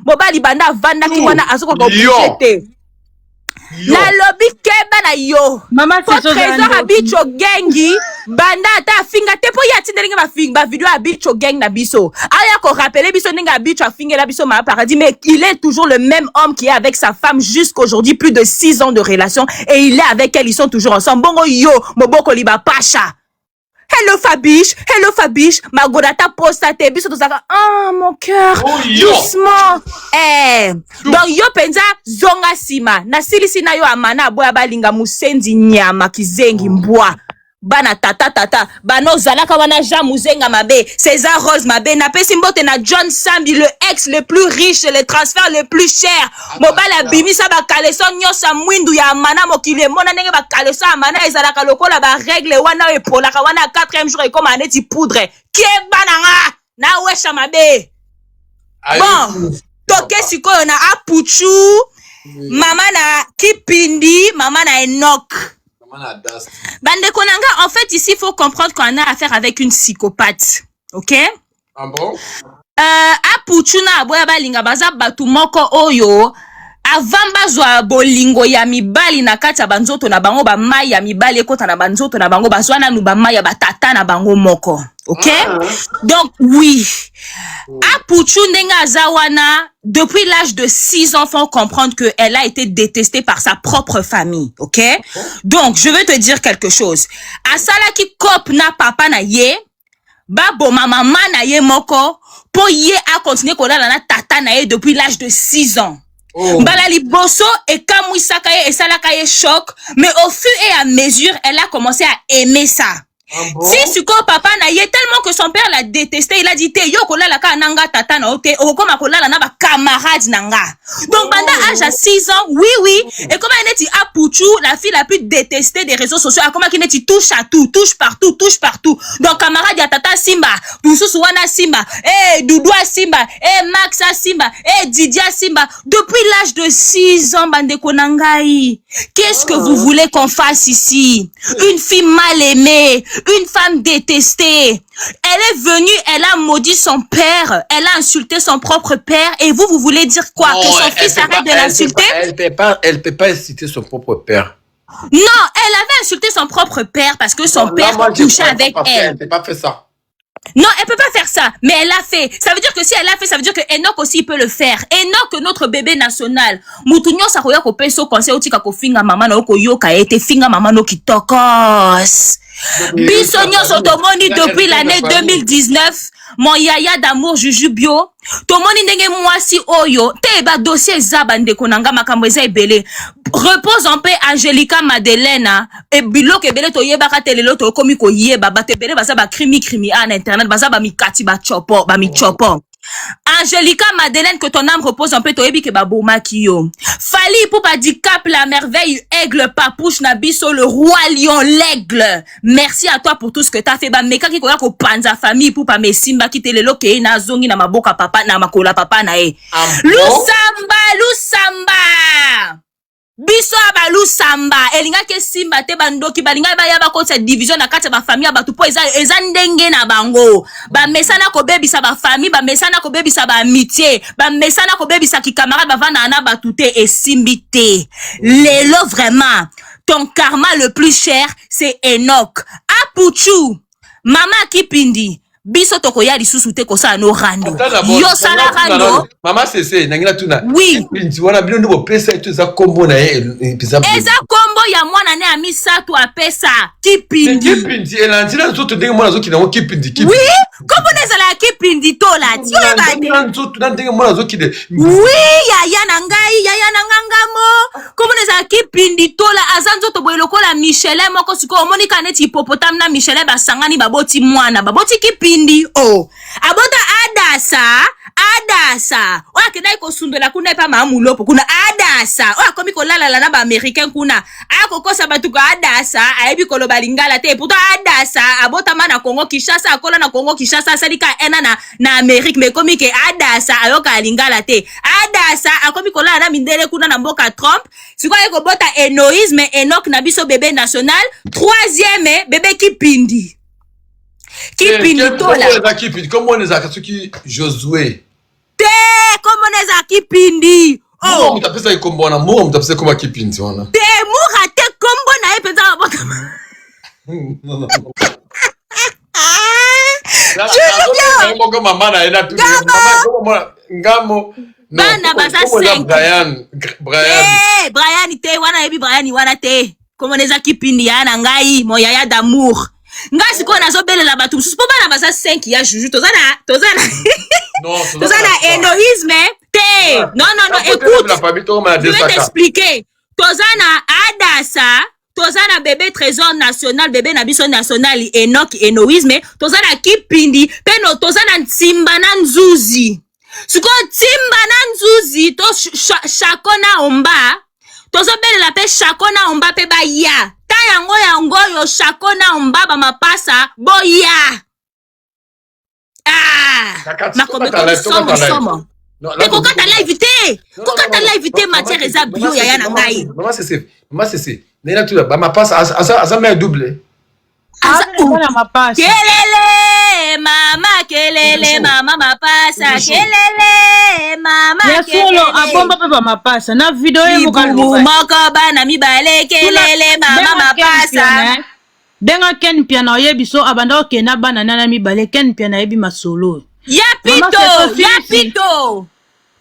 mobali banda vanda ki wana azoko ko bouchete Na lobby keba na yo. Maman, c'est trésor à bicho gengi. Banda ta finga te po ya tinderinga ba finga vidéo à bicho gang na biso. Aya ko rappeler biso ninga bicho a finga la biso ma paradis, mais il est toujours le même homme qui est avec sa femme jusqu'aujourd'hui, plus de 6 ans de relation, et il est avec elle, ils sont toujours ensemble. Bongo yo, moboko liba pacha. Hello Fabiche, Magodata postate, biso tozaka, ah mon cœur, doucement. Donc yo penza zonga sima, na silisi na yo amana boya balinga musenzi nyama kizengi mbwa. Bana tata, bano zalaka wana Jean Muzenga mabe, César Rose mabe, na pesi mbote na John Sambi, le ex le plus riche, le transfert le plus cher. Mobala bimisa ba kaleso nyosa mwindu ya amana mokile, mona nenge ba kaleso amana ezalaka lokola ba règle wana epolaka wana 4e jour et comme aneti poudre. Kie bananga, na wesha mabe. Bon, toke sikoyo na Apuchu, mama na Kipindi, mama na Enoch. Bande Konanga, en fait, ici, il faut comprendre qu'on a affaire avec une psychopathe. Ok? Ah bon? Apuchuna, aboya balinga, baza batu moko oyo, avant bazwa bolingo ya mibali na kati ya banzoto na bango ba mai ya mibali ekota na banzoto na bango bazwa na nu ba mai ya batata na bango moko. Ok? Donc, oui. Apuchu ndenga azawana, depuis l'âge de 6 ans, faut comprendre qu'elle a été détestée par sa propre famille. Ok? Donc, je veux te dire quelque chose. Asala ki kop na papa na ye, babo maman na ye moko, po ye a continué kolala na tata na ye depuis l'âge de 6 ans. Mbala liboso et kamwisaka ye et salaka ye choc, mais au fur et à mesure, elle a commencé à aimer ça. Si suko papa na ye tellement que son père l'a détesté, il a dit te yo kolala ka nanga tata na ote okoma kolala na ba camarade nanga. Donc banda âge à 6 ans, oui, et comme elle est Apuchu, la fille la plus détestée des réseaux sociaux, comme elle est touche à tout, touche partout. Donc camarade ya tata Simba, Poussous wana Simba, Doudou Simba, Maxa Simba, Didia Simba, depuis l'âge de 6 ans bande konangai. Qu'est-ce que vous voulez qu'on fasse ici? Une fille mal aimée, une femme détestée. Elle est venue, elle a maudit son père, elle a insulté son propre père, et vous voulez dire quoi? Que son fils arrête de l'insulter? Elle peut pas insulter son propre père. Non, elle avait insulté son propre père parce que son père couchait avec elle. Elle peut pas faire ça. Non, elle peut pas faire ça, mais elle l'a fait. Ça veut dire que si elle l'a fait, ça veut dire que Enoch aussi peut le faire. Enoch, notre bébé national. Mutunyo sakoya ko peso conseil utika ko finga mama na oko yoka ete finga mama no kitokos. Biso nyonso tomoni depuis l'année 2019, mon yaya d'amour Jujubio, tomoni ndenge mwasi oyo, te ba dossier za bande konanga makambo eza ebele. Repose en paix Angelica Madeleine, et biloko ebele to yebaka telelo to komi ko yeba ba tebele baza ba crimi en internet, baza ba mikati ba chopo, ba mi chopo. Angelica Madeleine, que ton âme repose en paix, to yebi ke ba bomaki yo. Fali pour pas di cap la merveille, aigle, papouche, nabiso, le roi lion, l'aigle. Merci à toi pour tout ce que t'as fait. Ba meka ki koya ko panza famille pour pas me simba ki telelo ke na zongi na maboka papa na makola papa na e. Lusamba. Biso abalu samba elinga ke simba te bandoki balinga ba yaba ko cette division na kati ba famille ba tupo eza ndenge na bango ba mesana ko bebisa ba famille ba mesana ko bebisa ba amitié ba mesana ko bebisa ki camarade ba vana na ba tuté et simbité lelo vraiment ton karma le plus cher c'est Enoch. Apuchu mama Kipindi biso toko ya lisusu te ko sa no rando yo sala rando mama c'est nangina tuna oui tu wana bino ndo pesa itu za kombo na eza kombo ya mwana ne ami satu apesa Kipindi elantina nzoto ndenge mwana zoki na Kipindi oui kombo neza la Kipindi tola ti yo ba nzoto ndenge mwana zoki de oui yaya na ngangamo kombo neza Kipindi tola aza nzoto boye lokola Michele moko siko omonika neti hippopotame na Michele basangani baboti mwana baboti Kipindi abota adasa wakidai kosundela kuna pa mamulopo kuna adasa komi kolala na ba américain kuna akokosa batu ka adasa ayebi koloba lingala te pourtant adasa abota mana Congo Kinshasa akola na Congo Kinshasa salika ena na Amérique mais komi ke adasa ayoka lingala te adasa akomi kolala na mindele kuna na mboka Trump siko yeko bota Enoïsme Enoch na biso bébé national 3e bébé Kipindi Kipindi tola comment on les a Josué te comment on les a Kipindi Mura mutapesa ikombona, mura mutapesa koma kipindi wana. Te mura te kombo na ye penza mabaka. Ngamo mama na ena tu. Ngamo. Bana baza 5. Brian te wana yebi Brian wana te. Komo neza kipindi ya na ngai moyaya d'amour. Nga siko nazo belela bato mususu po bana baza 5 ya juju tozana égoïsme te. Non, écoute, je vais t'expliquer. Tozana adasa, tozana bébé trésor national, bébé nabiso national Enoch égoïsme, tozana kipindi peno tozana ntimba na nzuzi. Siko ntimba na nzuzi to shakona omba, tozo belela pe shakona omba pe ba ya. Ta yango yo shakona omba ba mapasa boya. Somo. Mais kokata live te. Kokata live te matière eza bio ya na ngai. Maman c'est. Nena tu ba mapasa asa me double. Kelele mama mapasa kelele mama kelele. Solo abomba pe ba mapasa na video yebo kaluba. Moko bana mibale kelele mama mapasa. Denga ken piano yebiso abanda okena bana nana mibale ken piano yebi masolo. Ya pito.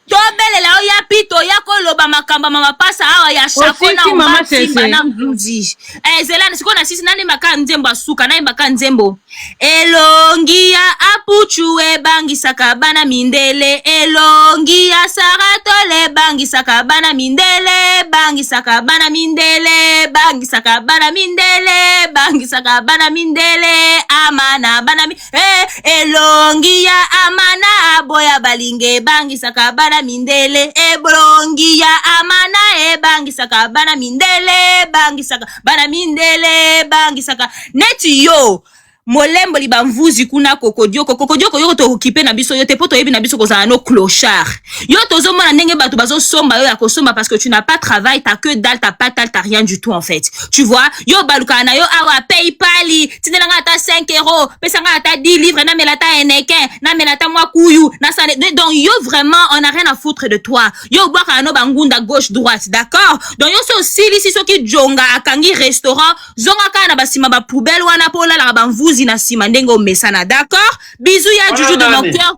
Tobelela o ya pito ya koloba makamba mama pasa awa ya shakona mama simba na mbuzi. Zelana siko na sisi nani maka nzembo asuka na maka nzembo. Elongia apuchue bangi sakabana mindele. Elongia saratole bangi sakabana mindele. Bangi sakabana mindele. Bangi sakabana mindele. Bangi sakabana mindele. Amana bana elongia amana aboya balinge bangi sakabana mindele eblongi ya amana bangi saka bana mindele bangi saka bana mindele bangi saka neti yo molembo liba mvuzi kuna kokodioko yo to okipe na biso yo te poto yebi na biso kozana no clochard yo tozo mona ndenge bato bazo somba yo ya kosomba parce que tu n'as pas travail, t'as que dalle, t'as pas dalle, t'as rien du tout en fait. Tu vois yo baluka na yo awa PayPal tindela ngata 5 €, pesa ngata 10 livres na melata eneken na melata mwa kuyu na sane donc yo vraiment on a rien à foutre de toi. Yo bwaka no bangunda gauche droite, d'accord? Donc yo so sili si soki jonga akangi restaurant zonga kana basima ba poubelle wana pola la bamvuzi na sima ndenge omesana, d'accord? Bisous ya juju de mon cœur.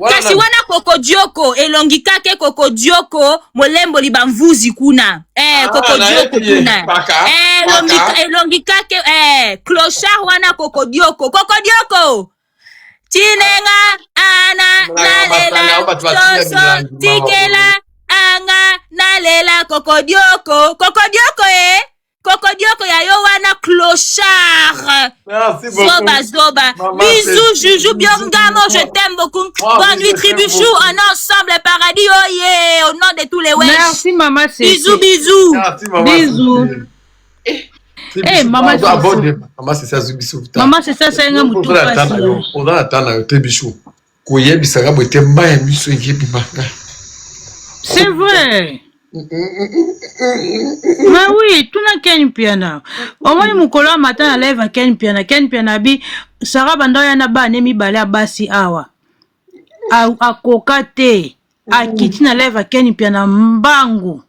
Kasi wana kokodioko elongi kake kokodioko molembo libamvuzi kuna kokodioko kuna elongi kake clochard wana kokodioko tinenga ana nalela soso tikela anga nalela kokodioko kokodioko ya yo wana clochard. Merci beaucoup. Zoba. Bisous, Juju Biongamo, je t'aime beaucoup. Bonne nuit, Tribuchou, on est ensemble, paradis, oh yeah, au nom de tous les wesh. Merci, maman, c'est. Bisous. Merci, maman. Bisous. Eh, maman, c'est ça. Maman, c'est ça, Zubichou. Maman, c'est ça, c'est un moutou. On a attendre, Tribuchou. Koye, Bissaga, Boité, Maya, Misso, Bimanga. C'est vrai. Mais oui, tout n'a qu'un piano. Au moins, mon collègue matin à lève qu'un piano bi. Sarah Bandoya n'a pas nemi balé à Bassi Awa. A Kokate. A Kitina lève qu'un piano mbangu.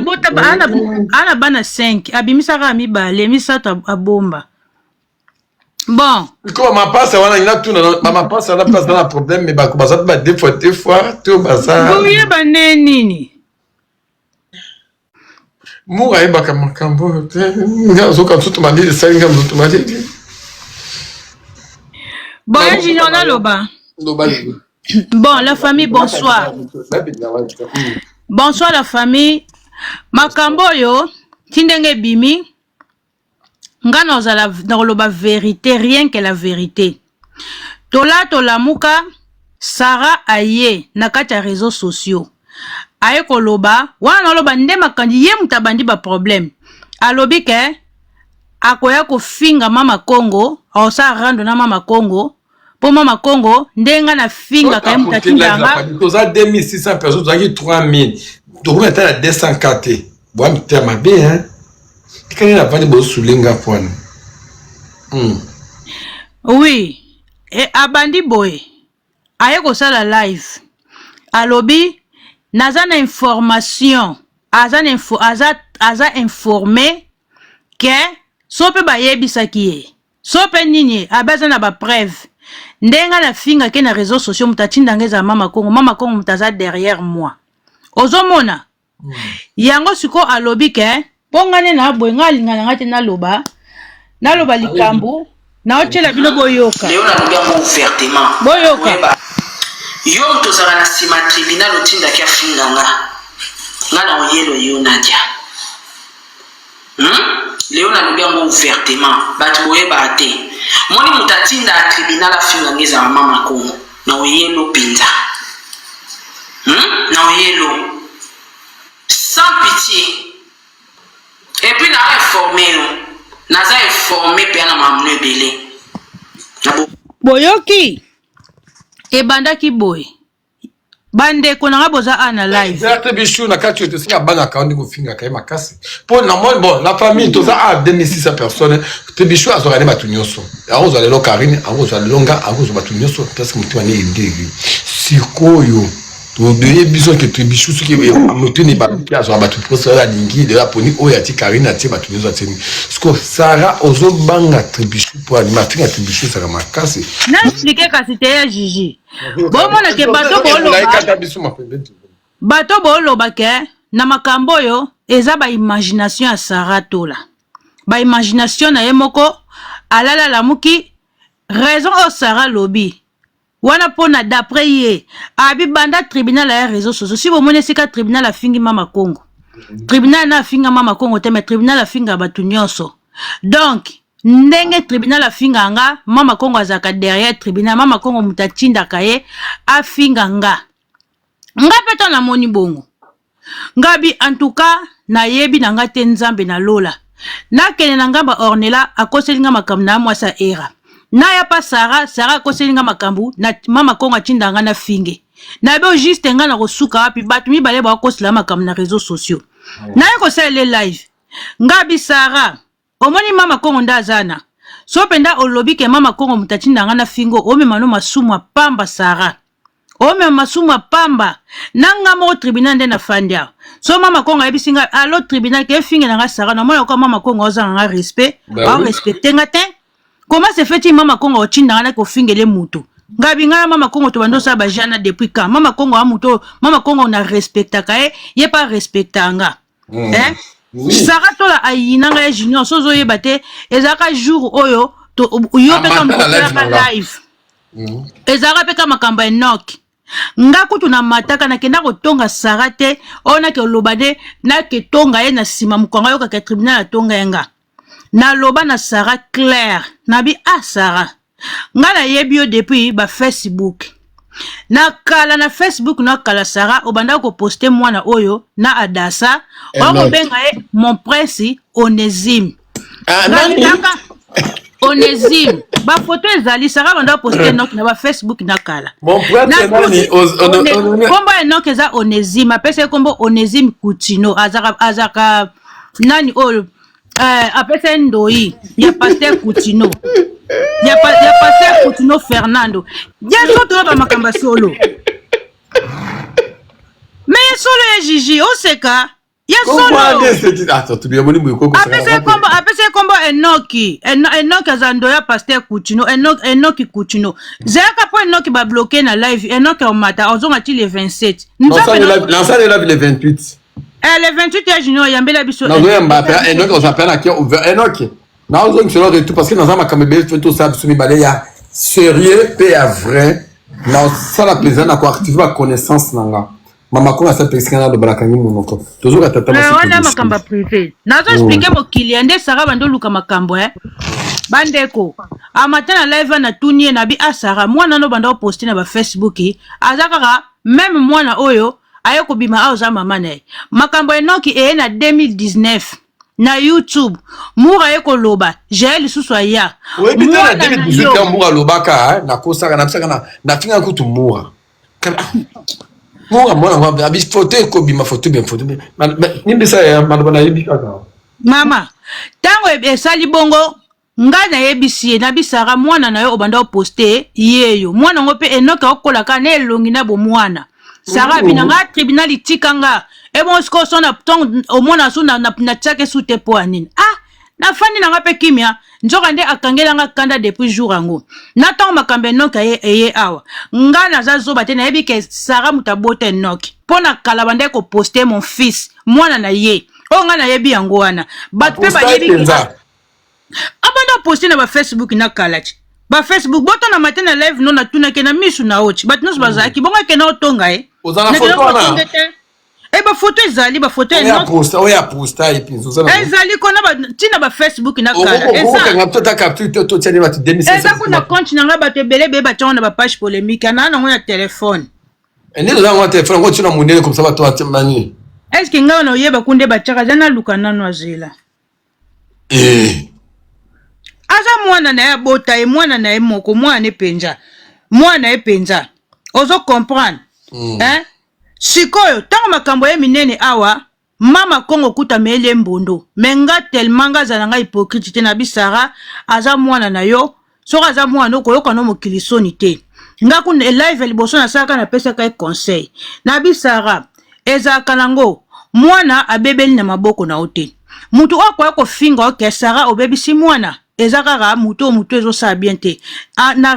Bota ana bana 5. Abimi Sarah mi balé, mi sata a bomba. Bon. Comme ma passe, il y a tout. Ma passe, elle a pas de problème, mais bah, ça va deux fois, tout bazar. Vous y avez nini? Moura ebaka makambo ngazo ka tutu madidi salinga mzutu madidi. Bon, Junior Naloba. Bon, la famille, bonsoir. Bonsoir la famille. Makambo yo tindenge bimi. Ngana ozala na vérité, rien que la vérité. Tola muka Sarah aye na kati ya réseaux sociaux. Aye koloba wana loba nde makandi ye mutabandi ba problème alobi ke akoya ko finga mama Congo osa rando na mama Congo po mama Congo ndenga na finga ka mutatinga toza 2600 personnes zaki 3000 donc on à 204 bon terme bien hein quand na vandi bo sulinga pona oui et abandi boy aye ko sala live alobi naza na information aza informé que sope bayebisaki ye sope nini abaza na ba preuve ndenga na finga ke na réseaux sociaux mutatinda ngeza mama Congo mutaza derrière moi ozomona yango siko alobi ke pongane na boyenga lingana ngati naloba likambo na otela bino boyoka leo na lobia mo ouvertement boyoka yo tozala na sima tribunal otinda kia finga nga na oyelo yo Nadia leo na lobia mo ouvertement bato boyeba te moni mutatinda a tribunal afinga ngeza mama Congo na oyelo pinza na oyelo sans pitié et puis na informé naza informé pe na mamne belé boyoki ebandaki boy bande konanga boza ana live exact bichou na kati to singa banga kaondi ko finga kai makasi po na moi bon la famille toza a 2600 personnes te bichou azorane batunyoso arozo lelo Karine arozo longa arozo batunyoso parce que mutima ni ndegi sikoyo to de biso ke to bichou ce qui mutuni ba ki azo batu prosa la lingi de la poni o yati Karine ati batunyoso atini sko Sara ozo banga tribichou pour animateur tribichou sara makasi na expliquer kasi te ya Gigi bomona ke bato boloba ke na makambo yo eza ba imagination ya Sara tola ba imagination na ye moko alala la muki raison o Sara lobi wana pona d'après ye abi banda tribunal ya réseaux sociaux si bomone sika tribunal afingi mama Congo tribunal na afinga mama Congo te mais tribunal afinga batu nyonso donc ndenge tribunal afinga nga mama Congo azaka derrière tribunal mama Congo mutatinda kaye afinga nga peto na moni bongo ngabi en tout cas na yebi na nga te nzambe na lola na kene na ngamba ornela akoselinga makambu na mwasa era na ya pa Sara akoselinga makambu na mama Congo atinda nga na finge na be juste nga na kosuka wapi batu mibale ba kosela makambu na réseaux sociaux na ye kosele live ngabi Sara omoni mama Congo ndazana so penda olobi ke mama Congo mutatinda nga na fingo omema no masumu pamba Sara omema masumu pamba nanga mo tribunal nde na fandia so mama Congo ebisinga alo tribunal ke finge nga Sara na moyo ko mama Congo ozanga nga respect ba respecter nga te comment se fait-il mama Congo otinda nga na ko fingele mutu ngabi nga mama Congo to bando sa ba jana depuis quand mama Congo a mutu mama Congo na respecta ka ye pas respectanga Sara tola ayinanga ya junior sozo yebate ezaka jour oyo to yo peka mukaka live ezaka peka makamba Enoch nga kutu na mataka na kenda kotonga Sara te ona ke lobade na ke tonga ye na sima mukonga yo ka tribunal atonga yenga na loba na Sara clair nabi Sara nga na yebi yo depuis ba Facebook na kala na Facebook na kala Sara obanda ko poster mwana oyo na adasa o benga mon prince Onésime Onésime ba photo ezali Sara banda poster nok na ba Facebook na kala mon prince nani kombo Enoch eza Onésime apese kombo Onésime Coutinho azaka nani oyo apese ndoi ya pasteur Coutinho ya pasteur Coutinho Fernando ya soto ba makamba solo mais solo ya Gigi oseka ya solo apese kombo Enoch azando ya pasteur Coutinho Enoch Coutinho zaka po Enoch ba bloquer na live Enoch au mata ozonga ti le 27 lancer le live le 28 le 28 ya junior yambela biso na zoya mbapa Enoch on s'appelle à qui ouvert Enoch na ozonga sur le tout parce que dans un makambe tout ça sumi balé ya sérieux pe ya vrai na ça la plaisir na ko activer la connaissance nanga mama ko asa pexikana do balakangi monoko toujours atata na wana makamba privé na zo expliquer mo client Sara bando luka makambo bandeko amatana live na tunie na bi Sara mwana no bando poster na ba Facebook azaka même mwana oyo ayoko bima auza mama nae makambo Enoch na 2019 na YouTube mura yeko loba Jael Suswaya oui bitana 2018 mura lobaka na kosaka na psaka na tinga kutu mura mura abi photo ko bima photo bien photo nimbe sa ya malobana yebika mama tango esali bongo nga na yebisi na bisara mwana na yo obanda poster yeyo mwana ngope Enoch akola ka na elongi na bo mwana Sarah binanga tribunal itikanga. Et bon sko son na tong au moins na tchake sous te poanine. Ah, na fani na ngape kimia. Nzokande akangela nga kanda depuis jour ango. Na tong makambe noka eye awa. Nga na zazo bate na yebi ke Sarah mutabote noki. Pona kalabande ko poster mon fils. Mwana na ye. O nga na yebi yango wana. Bat pe ba yebi ki. Abanda poster na ba Facebook na kalachi. Ba Facebook boto na matin na live no na tuna ke na misu na ochi. Bat nos bazaki bonga ke na otonga Ozana photo na. Ba photo ezali ba photo oya posta epi ozana. Ezali kona ba tina ba Facebook na kala. Eza nga tota capture to tiani ba 2016. Eza kuna compte na nga ba te belebe ba tona ba page polémique na na téléphone. Ende ozana ngwa téléphone ngo tuna munene comme ça ba to atimani. Est-ce que nga na oyeba kunde ba tshaka zana lukana no azela. Aza mwana na ya bota e mwana na e moko mwana e penza ozo comprendre sikoyo tango makambo ye minene awa mama Kongo kuta mele mbondo menga tellement nga zalanga hypocrite te na bisara aza mwana na yo soka aza mwana okoyoka no mokilisoni te nga kuna live liboso na saka na pesa ka conseil na bisara eza kalango mwana abebeli na maboko na ote mutu okwa ko finga oke Sara obebisi mwana ezakara mutu ezo sa bien te na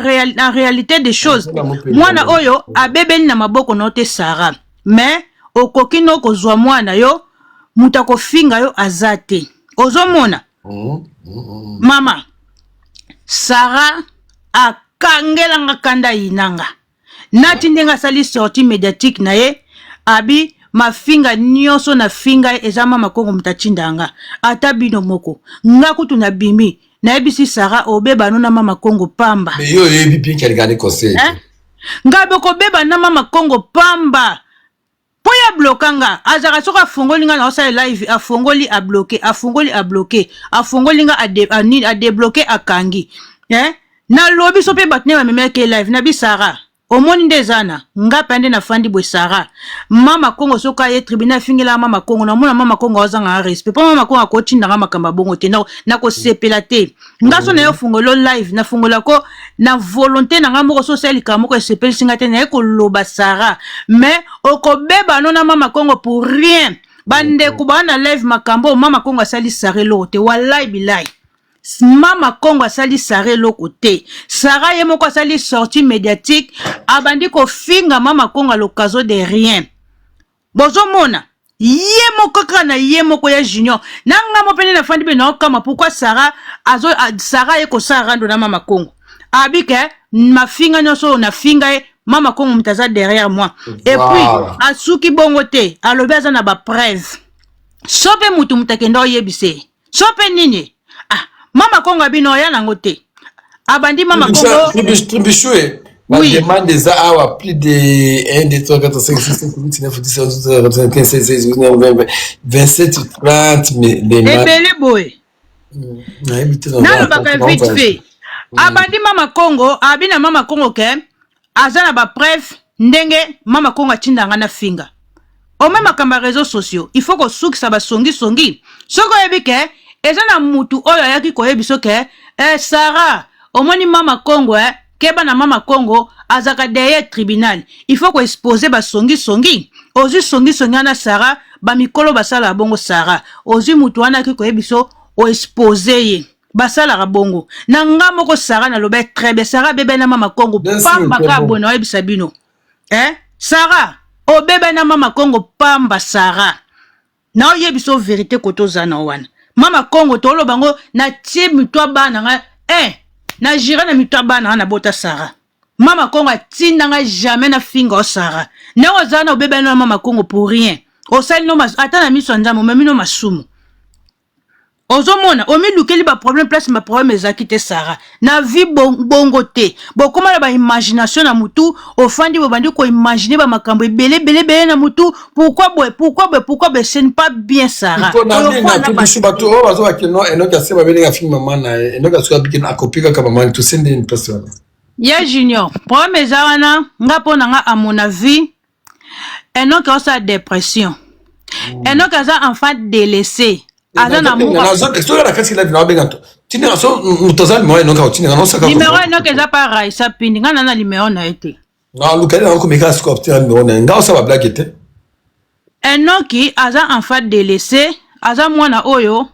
réalité des choses mwana oyo abebeli na maboko na ote Sara mais okoki no kozwa mwana yo muta ko finga yo azate ozomona mama Sara akangela nga kanda inanga nati ndenga sali sortie médiatique na ye abi mafinga nyoso na finga eza mama Kongo mutachindanga ata bino moko nga kutu na bimi na ebisi Sara obeba no na mama Kongo pamba mais yo yebi pin kali gane conseil nga boko beba na mama Kongo pamba poya blokanga azaka soka fongoli nga na osa live afongoli a bloquer afongoli nga a débloquer akangi na lobi so pe batne ba memeke live na bisara omoni ndezana nga pande na fandi bwe Sara mama Kongo soka ye tribunal fingela mama Kongo na mona mama Kongo ozanga respect po mama Kongo akotinda nga makamba bongo te na ko sepela te nga so na yo fungolo live na fungola ko na volonté na nga moko social kamoko sepeli singa te na ko loba Sara mais okobeba no na mama Kongo pour rien bande kubana live makambo mama Kongo asali Sara lo te wallahi billahi mama Kongo asali Sara loko te Sara ye moko asali sortie médiatique abandi ko finga mama Kongo à l'occasion de rien bozo mona ye moko kana ye moko ya junior nanga mo pene na fandi be na kama pourquoi Sara ye ko Sara ndo na mama Kongo abike mafinga nyoso na finga mama Kongo mutaza derrière moi et puis asuki bongo te alobi aza na ba preuve sope mutu mutakendo yebise sope nini mama Kongo abino ya nango te abandi mama Kongo tribuchoué oui demande des awa plus de 1 2 3 4 5 6 7 8 9 10 11 12 13 15 16 17 18 19 20 27 30 mais ebele boy na baka vite fait abandi mama Kongo abina mama Kongo ke azana ba preuve ndenge mama Kongo atindanga na finga o même kamba réseaux sociaux il faut ko sukisa ba songi soko yebike ezana mutu oyo yaki koyebiso ke Sara omoni mama Kongo keba na mama Kongo azaka derrière tribunal il faut ko exposer ba songi ozu songi na Sara ba mikolo basala bongo Sara ozu mutu wana ki koyebiso o exposer ye basala rabongo na ngamo ko Sara na lobe très bien Sara bebe na mama Kongo pamba ka bona yebisa bino Sara o bebe na mama Kongo pamba Sara na oyebiso vérité kotoza na wana mama Kongo tolo bango na tie mitwa bana nga na jira na mitwa bana na bota Sara mama Kongo atinda nga jamais na finga o Sara ne ozana obebe na mama Kongo pour rien osali no ata na miso nzamo memino masumu ozomona omi lukeli ba problème place ma problème ezaki te Sara na vie bongo te bokoma na ba imagination na mutu ofandi bo bandi ko imaginer ba makambo ebele na mutu pourquoi ce n'est pas bien Sara ko na na tout bato o bazo akino enoka seba belinga film mama na enoka so abikina akopika kama mama to send une personne ya junior problème ezawana nga pona nga à mon avis enoka sa dépression enoka za enfant délaissé azana muka extra la kasi la bina bengato tina so mutazali moyo noka tina no saka numéro enoka za pa raisa pindi ngana na numéro na été Non, Lucas, il a encore mis un scopter, mais ça va blaguer. Enoki, aza enfant délaissé, aza mwana oyo,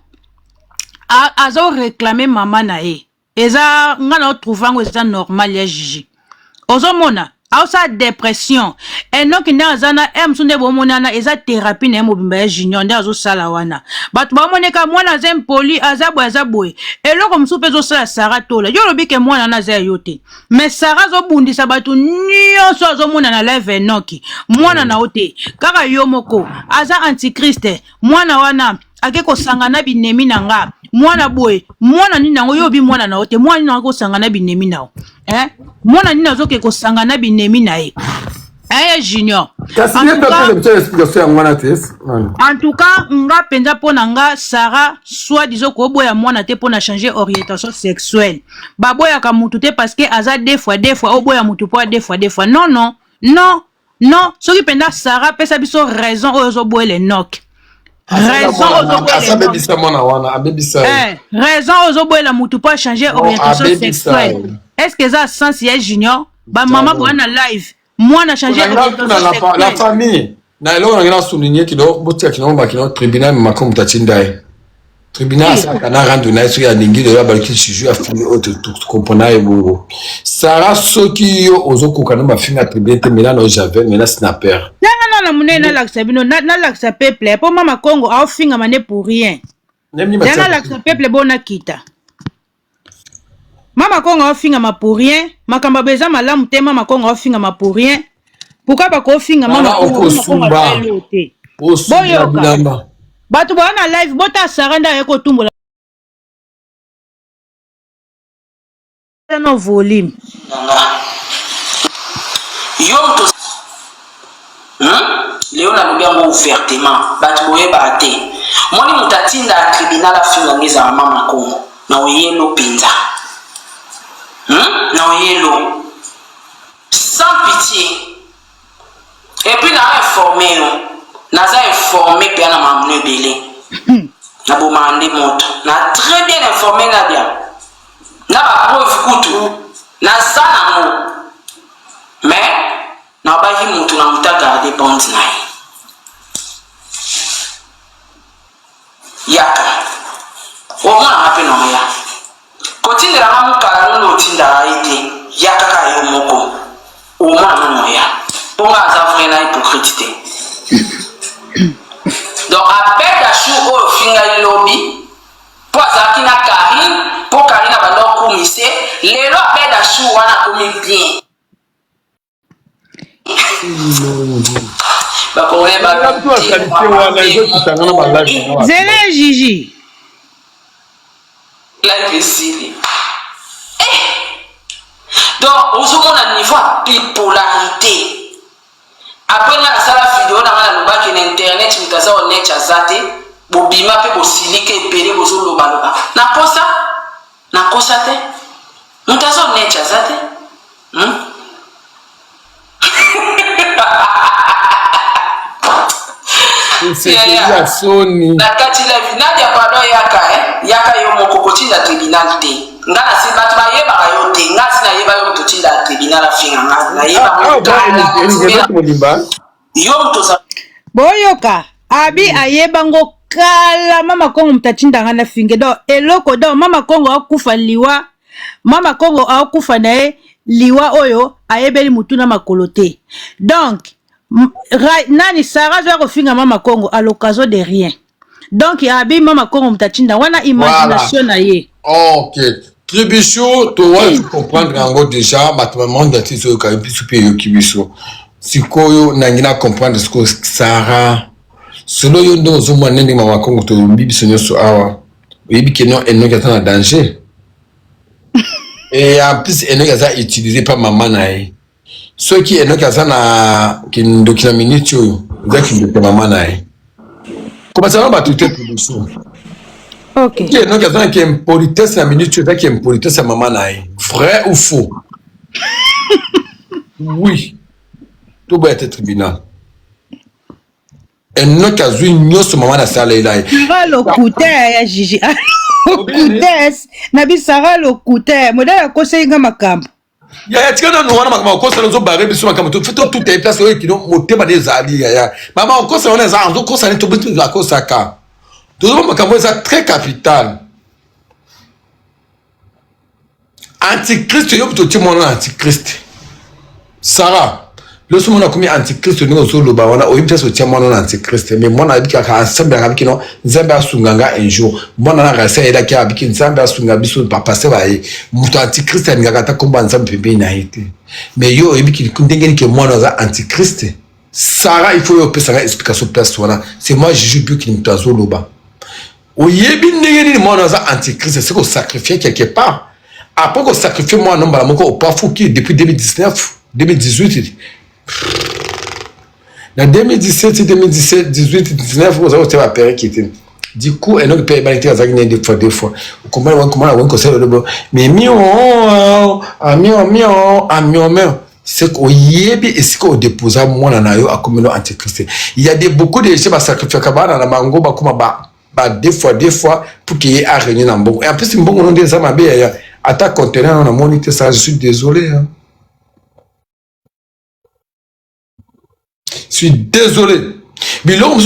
aza réclamer maman na e. Eza, ngana trouvango eza normal ya Gigi. Ozo mona, aosa dépression. Enoki nde aza na msunde bomona na eza thérapie na mobimba ya junior nde azo sala wana. Batu bamoneka mwana aza impoli, aza boye. Eloko msupe zo sala Sarah Tola. Yo lobi ke mwana na za yote. Mais Sarah zo bundisa batu nyonso azo mona na live Enoki. Mwana na ote. Kaka yo moko, aza antichrist. Mwana wana ake kosangana binemi na nga. Mwana boye, mwana nini nango yobi mwana na ote. Mwana nini nango kosangana binemi na o. Mwana nini nazo ke kosangana binemi na e. Junior. En tout cas, nga penza pona nga Sarah soit disons ko boya mwana te pona changer orientation sexuelle. Baboya ka mutu te parce que aza des fois oboya mutu po des fois. Non, so ki penda Sarah pesa biso raison ozo boye le nok. Raison ozo boye la mutu po changer orientation sexuelle. Est-ce que ça sens ya Junior? Ba maman pour na live. Moi, on a changé la famille. Na elo on a souligné que do botia kino ba kino tribunal makom tachindae. Tribunal ça kana rendu na so ya ningi de la balki juge a fini autre tout comprendre e bo. Sarah soki yo ozoko kana ba finga tribunal te mena no javel mena snapper. Non munena laksa bino na laksa peuple po mama Congo a finga mané pour rien. Na laksa peuple bona kita. Mama Congo a finga ma pour rien, makamba beza malamu te mama Congo a finga ma pour rien. Pourquoi pas ko finga mama Congo te? Boyoka. Batu bana live bota saranda yeko tumbola. No volume. Yo to Léona Lubiango ouvertement, batu boye bate. Moni mutatinda tribunal a finga ngeza mama Congo. Na oyelo pinza. Non, sans pitié. Et puis, n'a informé, n'a informé, puis n'a m'amené belé. N'a pas demandé montre. N'a très bien informé Nadia. N'a pas preuve couteau. N'a ça n'a mot. Mais, n'a pas dit montre, n'a pas gardé bon dinaï. Yaka. Au moins, n'a pas nommé. Continue à me parler de Tinda été, Yaka Yomoko, au moins ya. Pour moi, ça fait une hypocrite. Donc, appel d'achou au fingal lobby, pour Zakina Karine, pour Karine Abandon commissaire, les lois appel d'achou on a commis bien. Zélé Gigi. L'imbécile. Donc, on se montre à niveau de bipolarité. Après, on a la vidéo, on a le internet, on a net chazate, bobima pe bosilike epele bozo loba. Na kosa te. On a net chazate. C'est la Sony. Na kati la vie Nadia pardon yaka yo moko kotinda tribunal te. Ngana si batu ba yeba ka yo te. Ngasi na yeba yo kotinda tribunal afinga na yeba. Yo mtosa. Boyoka abi ayeba ngo kala mama Congo mtatinda ngana finge do eloko do mama Congo akufa liwa. Mama Congo akufa na liwa oyo ayebeli mutuna makolo te. Donc nani Sarah doit refinga mama Congo à l'occasion de rien. Donc abi mama Congo mtachinda wana imagination na ye. OK. Tribicho to wa comprendre ngo déjà matement d'atiso ka bisu pe yo kibiso. Sikoyo nangina comprendre ce que Sarah solo yo ndo zo mwana ndi mama Congo to bibiso nyoso awa. Oyebi ke non eno ka en danger. Et en plus eno ka utilisé par maman na ye. Ceux qui est donc à ça na qui ndokina minute yo zaki ndokina mama nae comment ça va tout être production. OK qui est donc à ça qui impolitesse na minute yo zaki impolitesse à mama nae vrai ou faux. Oui tout doit être tribunal et non ka zui nyoso mama na sala ila va le couteau ya Gigi couteau na bisara le couteau modèle conseil nga makambo ya tika na wana makama ko sa zo bare biso makama to fito tout est place qui no motema des ali ya mama ko sa wana za zo ko sa ni to bitu la ko sa ka to zo makama ça très capital antichrist yo to timo na antichrist Sarah le somo na komi antichrist ni zo lo ba wana o yimpe so timo na antichrist mais moi na bika ka ensemble na biki no nzambe asunganga un jour moi na rasa eda ki abiki nzambe asunga biso pa passer ba ye muto antichrist ni ngaka komba nzambe pe na ite mais yo ebiki kundengeni ke moi na antichrist Sarah il faut yo pesa explication place wana c'est moi Jésus bio qui nous zo lo ba o yebi ndengeni moi na antichrist c'est qu'on sacrifier quelque part après qu'on sacrifie moi non bala moko au pas fou qui depuis 2019 2018 dans 2017 2017 18 19 vous avez été père qui était du coup et donc père banité à gagner deux fois comment on conseille le bon mais mio c'est qu'on yebi et c'est qu'on dépose moi na yo a comme antichrist il y a beaucoup de gens qui sacrifient kabana na mango ba kuma ba deux fois pour qu'il y ait à réunir dans bon et en plus c'est bon on des ama bien attaque conteneur on a monité ça je suis désolé hein. Je suis désolé. Mais là, on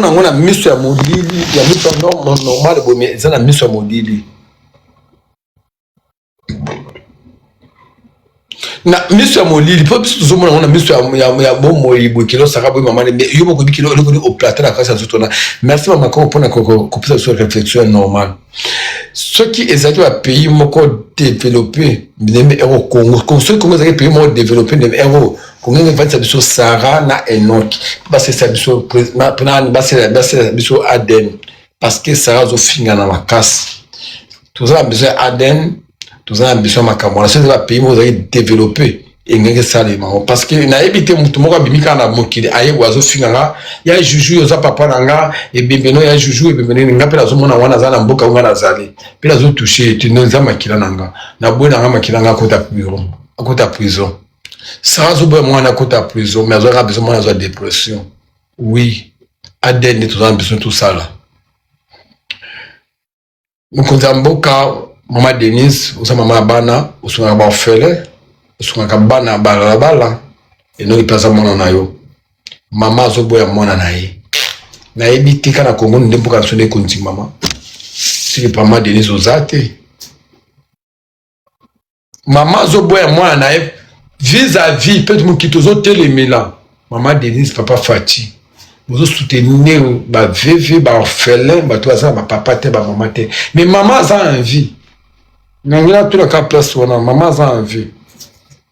a mis sur la modili, il y a mis sur normal, mais ça a mis sur la modili. Na mis sur la modili, pas plus tout le monde on a mis sur la bon molibo kilo ça rabou maman mais yo mo kilo au plateau la casa tout là. Merci maman pour couper sur réflexion normale. Ceux qui exact va pays moko développer mais euro Congo, ceux qui ont pays moko développer des euro Congo va être sur Sarah na Enoch parce que c'est sur biso Aden parce que Sarah zo finga na makasi. Tout ça besoin Aden, tout ça besoin makamona, c'est va pays moko développer et ngenge salima parce que na ebité mutu moko bimika na mokili aye wazo finga ya juju yoza papa nanga e bembeno ya juju e bembeno nga pela zo mona wana za na mboka nga na zali pela zo toucher tu no za makila nanga na bwana nga makila nga kota prison ça zo bo mwana kota prison mais zo ra besoin mwana zo dépression oui Aden tout ça besoin tout ça là mukonza mboka mama Denise usa mama bana usuna ba fele usungaka bana bala et non ipaza mona na yo mama zoboya mona na ye na ebitika na Congo ndembuka nsonde konti mama si pas ma Denise ozate mama zoboya mona na ye vis-à-vis peut-être mon kitozo telemela mama Denise papa Fati vous soutenir ba vv ba orphelin ba toi ça ba papa te ba maman te mais maman a envie n'angela tout la cas place wana maman a envie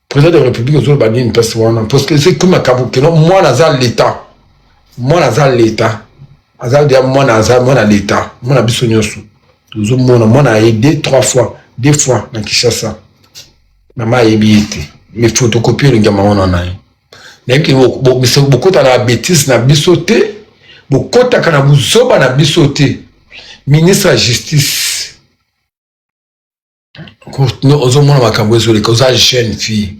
président de la République aux autres une personne parce que c'est comme un cabou que moi nazal l'état azal dia moi nazal moi na l'état moi na biso nyoso toujours moi na aidé deux fois na Kinshasa maman a ébité mais photocopier le gamin on en a mais que beaucoup ta la bêtise na bisoté beaucoup ta kana buzoba na bisoté ministre de la justice nous aux mona makambo zo les causes jeune fille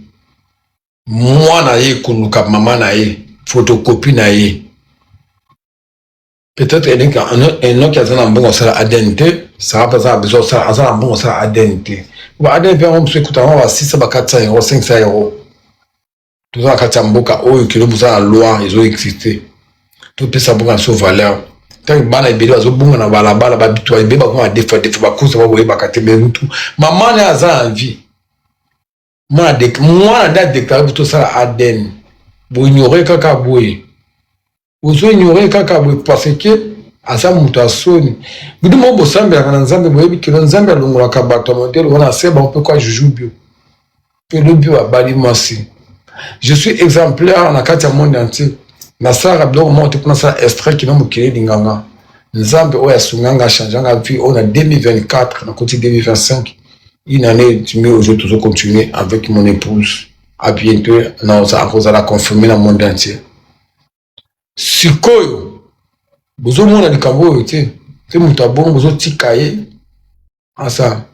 moi na ye kunuka maman na ye photocopie na ye peut-être un autre qui a un bon ça ADNT ça va pas besoin ça un bon ça ADNT ou ADNT on se écoute on va 600 ba 400 euros 500 euros tout ça katamboka oyo kilo buza la loi ils ont existé tout peut ça bonga sur valeur tant bana ibeli bazo bonga na balabala ba bitwa ibeba ko defa ba kusa ba boye ba katembe tout maman na za envie moi na date déclaré tout ça Aden bo ignorer kaka boye ozo ignorer kaka boye parce que asa mutu asoni bidu mo bo sambe na nzambe boyebi kilo nzambe longola ka bato modèle wana seba on peut quoi juju bio que le bio a bali masi je suis exemplaire na kati ya monde entier na sara blo mo te pona ça extrait qui no mukele dinganga nzambe oya sunganga changeanga vie on a 2024 na côté 2025 une année tu mets aujourd'hui toujours continuer avec mon épouse à bientôt non ça cause la confirmer dans le monde entier sikoyo bozo mona likambo yote te mutabon bozo tikaye asa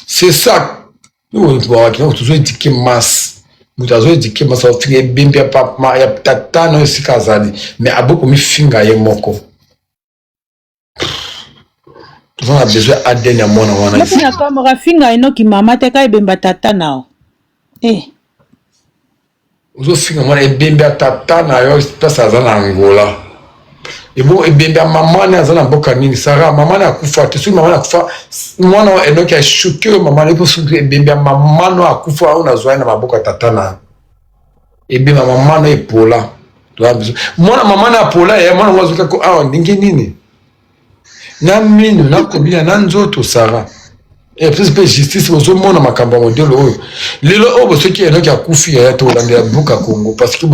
c'est ça nous voir qui nous toujours étiquer masse mutazo étiquer masse au fin bimbe papa ya tata no sikazali mais aboko mi finga ye moko on a besoin Aden ya mona wana na kamera finga ino ki mama te kai bemba tata nao ozofinga mwana ebembe tata na yo place aza na Angola ebo ebembe mamane aza na mboka nini Sarah mamane akufa te soki mamane akufa mwana enoki ashuki oyo mamane po soki ebembe mamano akufa oyo nazwai na maboko ya tata na ebembe mamano epola mwana mamane apola ya mwana mwazoka ko awa ndenge nini na mino na kobia na nzoto Sarah peut-être que justice ozomona makambo ya modelo oyo lelo oyo soki enoki akufi ya to landela buka Congo parce que